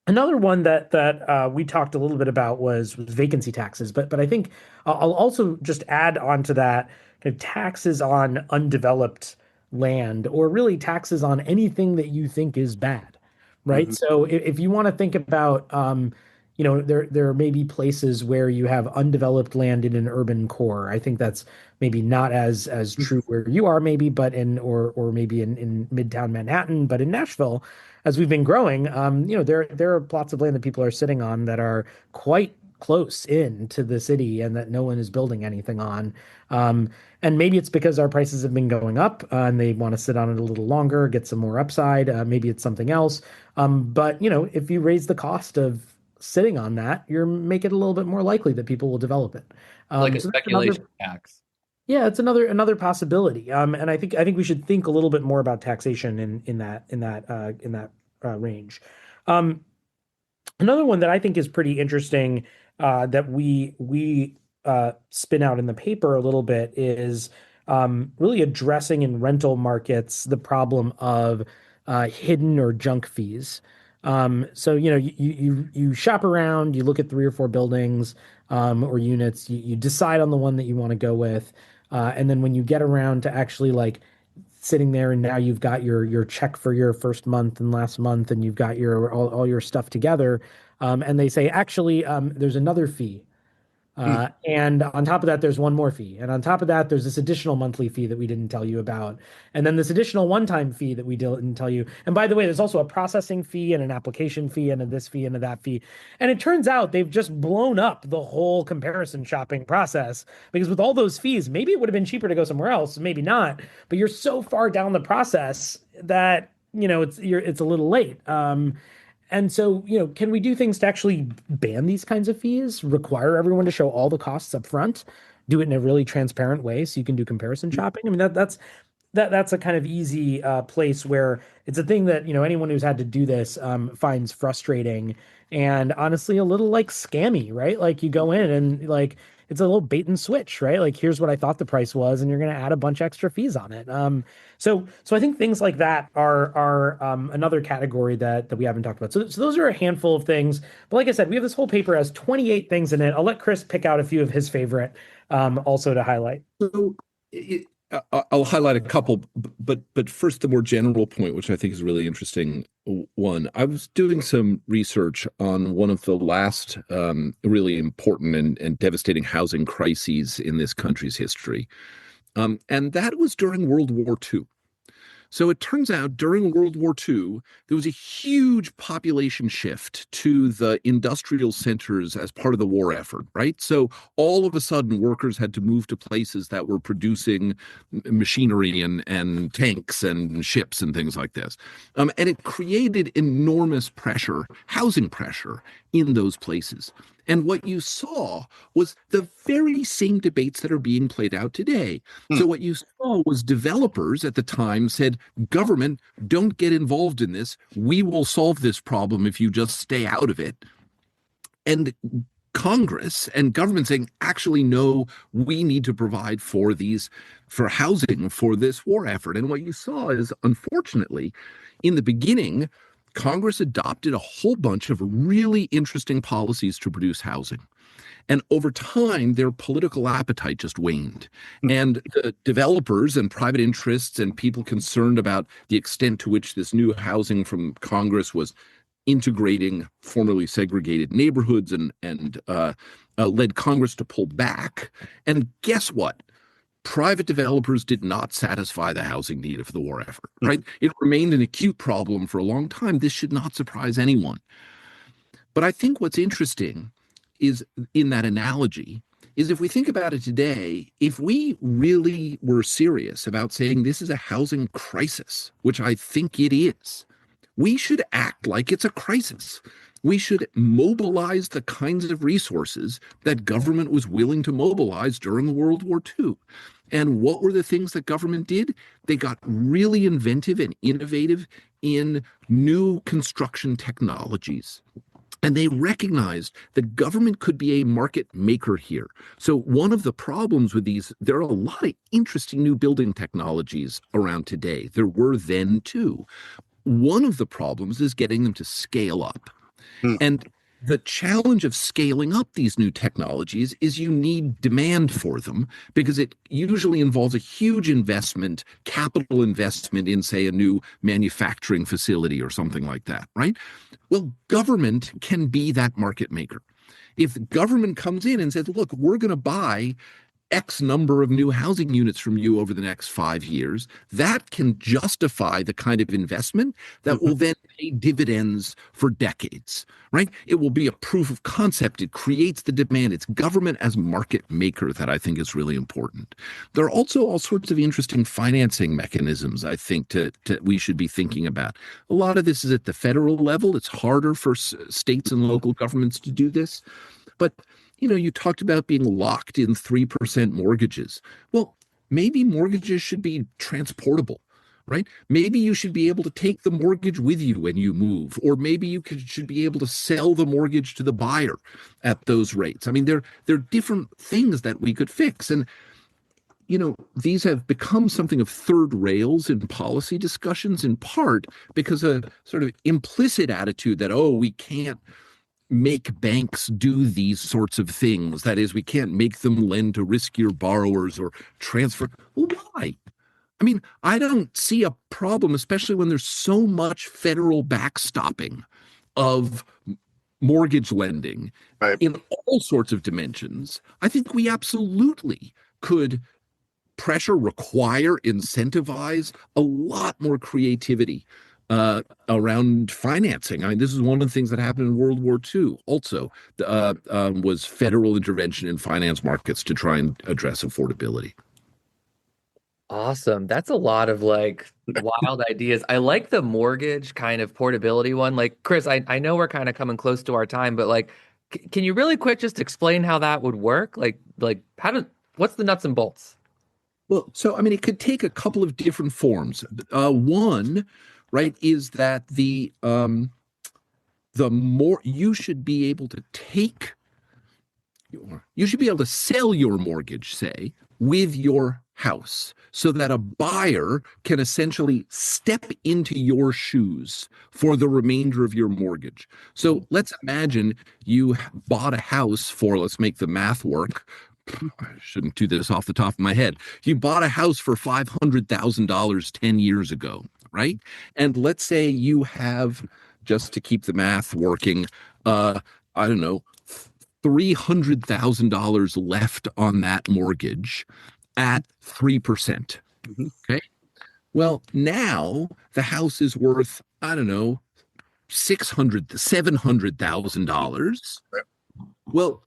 Another one that we talked a little bit about was vacancy taxes, but I think I'll also just add on to that kind of taxes on undeveloped land, or really taxes on anything that you think is bad, right? So if you want to think about, there may be places where you have undeveloped land in an urban core. I think that's maybe not as true where you are, maybe, but or maybe in Midtown Manhattan, but in Nashville, as we've been growing, there are plots of land that people are sitting on that are quite close in to the city and that no one is building anything on. And maybe it's because our prices have been going up and they want to sit on it a little longer, get some more upside. Maybe it's something else. But if you raise the cost of sitting on that, you make it a little bit more likely that people will develop it. Like a speculation tax. Yeah, it's another possibility. And I think we should think a little bit more about taxation in that range. Another one that I think is pretty interesting that we spin out in the paper a little bit is really addressing in rental markets the problem of hidden or junk fees. So you shop around, you look at 3 or 4 buildings or units, you decide on the one that you want to go with, and then when you get around to actually like sitting there, and now you've got your check for your first month and last month, and you've got your all your stuff together, and they say, actually, there's another fee. And on top of that, there's one more fee. And on top of that, there's this additional monthly fee that we didn't tell you about. And then this additional one-time fee that we didn't tell you. And by the way, there's also a processing fee and an application fee and a this fee and a that fee. And it turns out they've just blown up the whole comparison shopping process, because with all those fees, maybe it would have been cheaper to go somewhere else, maybe not, but you're so far down the process that, it's a little late. And so, can we do things to actually ban these kinds of fees, require everyone to show all the costs up front, do it in a really transparent way so you can do comparison shopping? I mean, that's a kind of easy place where it's a thing that, anyone who's had to do this finds frustrating and honestly a little like scammy, right? Like you go in and like it's a little bait and switch, right? Like here's what I thought the price was, and you're going to add a bunch of extra fees on it. So I think things like that are another category that we haven't talked about. So those are a handful of things. But like I said, we have this whole paper has 28 things in it. I'll let Chris pick out a few of his favorite also to highlight. So I'll highlight a couple, but first the more general point, which I think is a really interesting one. I was doing some research on one of the last really important and devastating housing crises in this country's history, and that was during World War II. So it turns out during World War II, there was a huge population shift to the industrial centers as part of the war effort, right? So all of a sudden, workers had to move to places that were producing machinery and tanks and ships and things like this. And it created enormous pressure, housing pressure in those places. And what you saw was the very same debates that are being played out today. So what you saw was developers at the time said, government, don't get involved in this. We will solve this problem if you just stay out of it. And Congress and government saying, actually, no, we need to provide for housing for this war effort. And what you saw is, unfortunately, in the beginning, Congress adopted a whole bunch of really interesting policies to produce housing. And over time, their political appetite just waned. And the developers and private interests and people concerned about the extent to which this new housing from Congress was integrating formerly segregated neighborhoods and led Congress to pull back. And guess what? Private developers did not satisfy the housing need of the war effort, right? It remained an acute problem for a long time. This should not surprise anyone. But I think what's interesting is in that analogy is if we think about it today, if we really were serious about saying this is a housing crisis, which I think it is, we should act like it's a crisis. We should mobilize the kinds of resources that government was willing to mobilize during World War II. And what were the things that government did? They got really inventive and innovative in new construction technologies. And they recognized that government could be a market maker here. So one of the problems with these, there are a lot of interesting new building technologies around today. There were then too. One of the problems is getting them to scale up. And the challenge of scaling up these new technologies is you need demand for them, because it usually involves a huge investment, capital investment in, say, a new manufacturing facility or something like that, right? Well, government can be that market maker. If government comes in and says, look, we're going to buy X number of new housing units from you over the next 5 years, that can justify the kind of investment that will then pay dividends for decades, right? It will be a proof of concept. It creates the demand. It's government as market maker that I think is really important. There are also all sorts of interesting financing mechanisms, I think, we should be thinking about. A lot of this is at the federal level. It's harder for states and local governments to do this. But you talked about being locked in 3% mortgages. Well, maybe mortgages should be transportable, right? Maybe you should be able to take the mortgage with you when you move, or maybe you should be able to sell the mortgage to the buyer at those rates. I mean, there are different things that we could fix. And, these have become something of third rails in policy discussions, in part because a sort of implicit attitude that, we can't make banks do these sorts of things. That is, we can't make them lend to riskier borrowers or transfer. Well, why? I mean, I don't see a problem, especially when there's so much federal backstopping of mortgage lending Right. in all sorts of dimensions, I think we absolutely could require, incentivize a lot more creativity around financing. I mean, this is one of the things that happened in World War II. Also, was federal intervention in finance markets to try and address affordability. Awesome. That's a lot of like wild ideas. I like the mortgage kind of portability one. Like, Chris, I know we're kind of coming close to our time, but like, can you really quick just explain how that would work? Like what's the nuts and bolts? Well, so I mean, it could take a couple of different forms. One, right, is that the more you should be able to you should be able to sell your mortgage, say, with your house, so that a buyer can essentially step into your shoes for the remainder of your mortgage. So let's imagine you bought a house for, let's make the math work. I shouldn't do this off the top of my head. You bought a house for $500,000 10 years ago, right? And let's say you have, just to keep the math working, I don't know, $300,000 left on that mortgage at 3%. Okay. Well, now the house is worth, I don't know, $700,000. Well,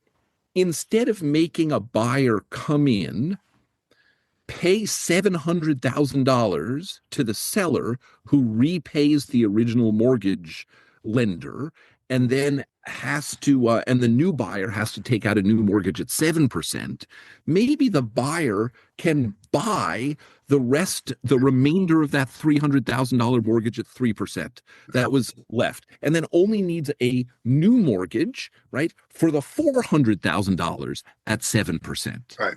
instead of making a buyer come in, pay $700,000 to the seller who repays the original mortgage lender, and then and the new buyer has to take out a new mortgage at 7%, maybe the buyer can buy the remainder of that $300,000 mortgage at 3% that was left, and then only needs a new mortgage, right, for the $400,000 at 7%. Right.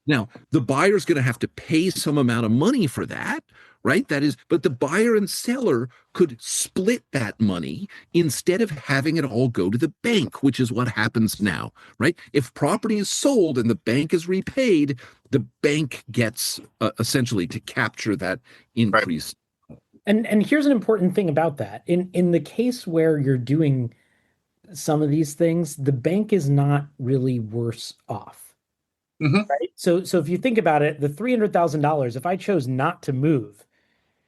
Now, the buyer's going to have to pay some amount of money for that, right? That is, but the buyer and seller could split that money instead of having it all go to the bank, which is what happens now, right? If property is sold and the bank is repaid, the bank gets essentially to capture that increase. Right. And here's an important thing about that. In the case where you're doing some of these things, the bank is not really worse off. Mm-hmm. Right. So if you think about it, the $300,000, if I chose not to move,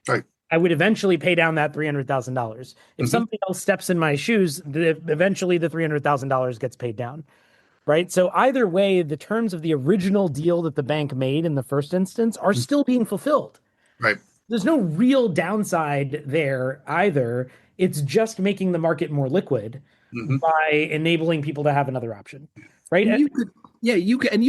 right, I would eventually pay down that $300,000. If somebody else steps in my shoes, eventually the $300,000 gets paid down. Right. So either way, the terms of the original deal that the bank made in the first instance are still being fulfilled. Right. There's no real downside there either. It's just making the market more liquid by enabling people to have another option. Right. And you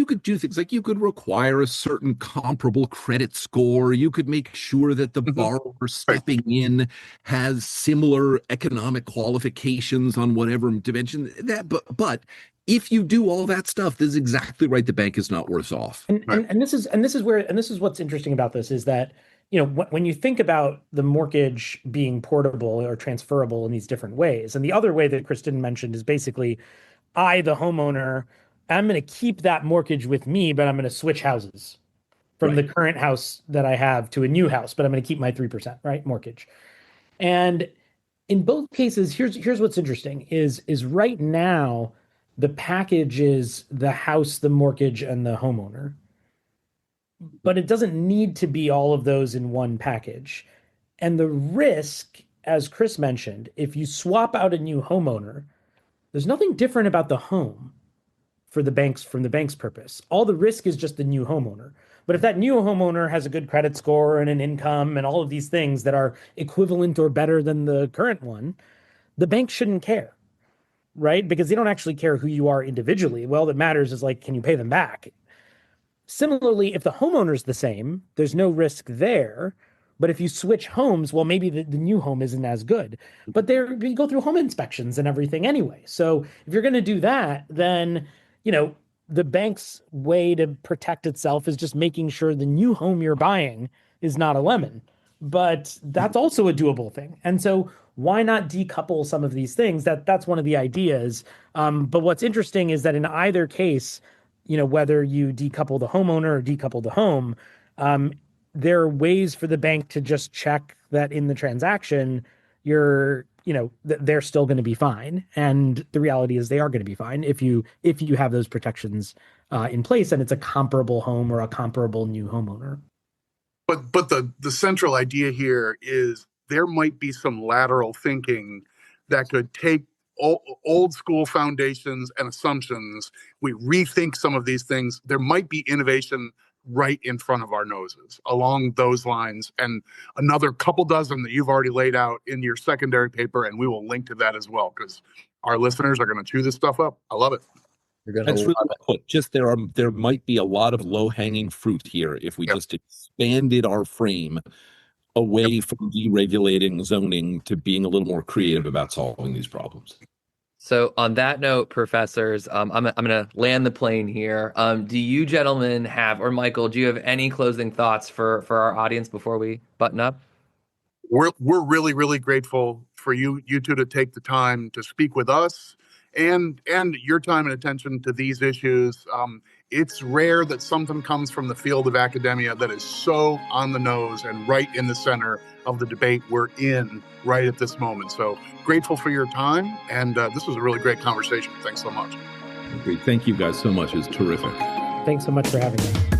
could do things like you could require a certain comparable credit score. You could make sure that the borrower stepping in has similar economic qualifications on whatever dimension. But if you do all that stuff, this is exactly right. The bank is not worse off. And this is what's interesting about this is that, you know, when you think about the mortgage being portable or transferable in these different ways, and the other way that Kristen mentioned is basically, I, the homeowner, I'm going to keep that mortgage with me, but I'm going to switch houses from the current house that I have to a new house, but I'm going to keep my 3%, right, mortgage. And in both cases, here's what's interesting is right now the package is the house, the mortgage, and the homeowner. But it doesn't need to be all of those in one package. And the risk, as Chris mentioned, if you swap out a new homeowner, there's nothing different about the home from the bank's purpose. All the risk is just the new homeowner. But if that new homeowner has a good credit score and an income and all of these things that are equivalent or better than the current one, the bank shouldn't care, right? Because they don't actually care who you are individually. Well, that matters is like, can you pay them back? Similarly, if the homeowner's the same, there's no risk there. But if you switch homes, well, maybe the new home isn't as good. But you go through home inspections and everything anyway. So if you're going to do that, then, you know, the bank's way to protect itself is just making sure the new home you're buying is not a lemon. But that's also a doable thing. And so why not decouple some of these things? That's one of the ideas. But what's interesting is that in either case, you know, whether you decouple the homeowner or decouple the home, there are ways for the bank to just check that in the transaction, you're they're still going to be fine. And the reality is they are going to be fine if you have those protections in place and it's a comparable home or a comparable new homeowner. But the central idea here is there might be some lateral thinking that could take old school foundations and assumptions. We rethink some of these things. There might be innovation right in front of our noses along those lines, and another couple dozen that you've already laid out in your secondary paper, and we will link to that as well because our listeners are going to chew this stuff up. I love it. That's really put. Just there might be a lot of low-hanging fruit here if we just expanded our frame away from deregulating zoning to being a little more creative about solving these problems. So on that note, professors, I'm going to land the plane here. Do you gentlemen have, or Michael, do you have any closing thoughts for our audience before we button up? We're really, really grateful for you two to take the time to speak with us and your time and attention to these issues. It's rare that something comes from the field of academia that is so on the nose and right in the center of the debate we're in right at this moment. So grateful for your time. And this was a really great conversation. Thanks so much. Great. Thank you guys so much. It's terrific. Thanks so much for having me.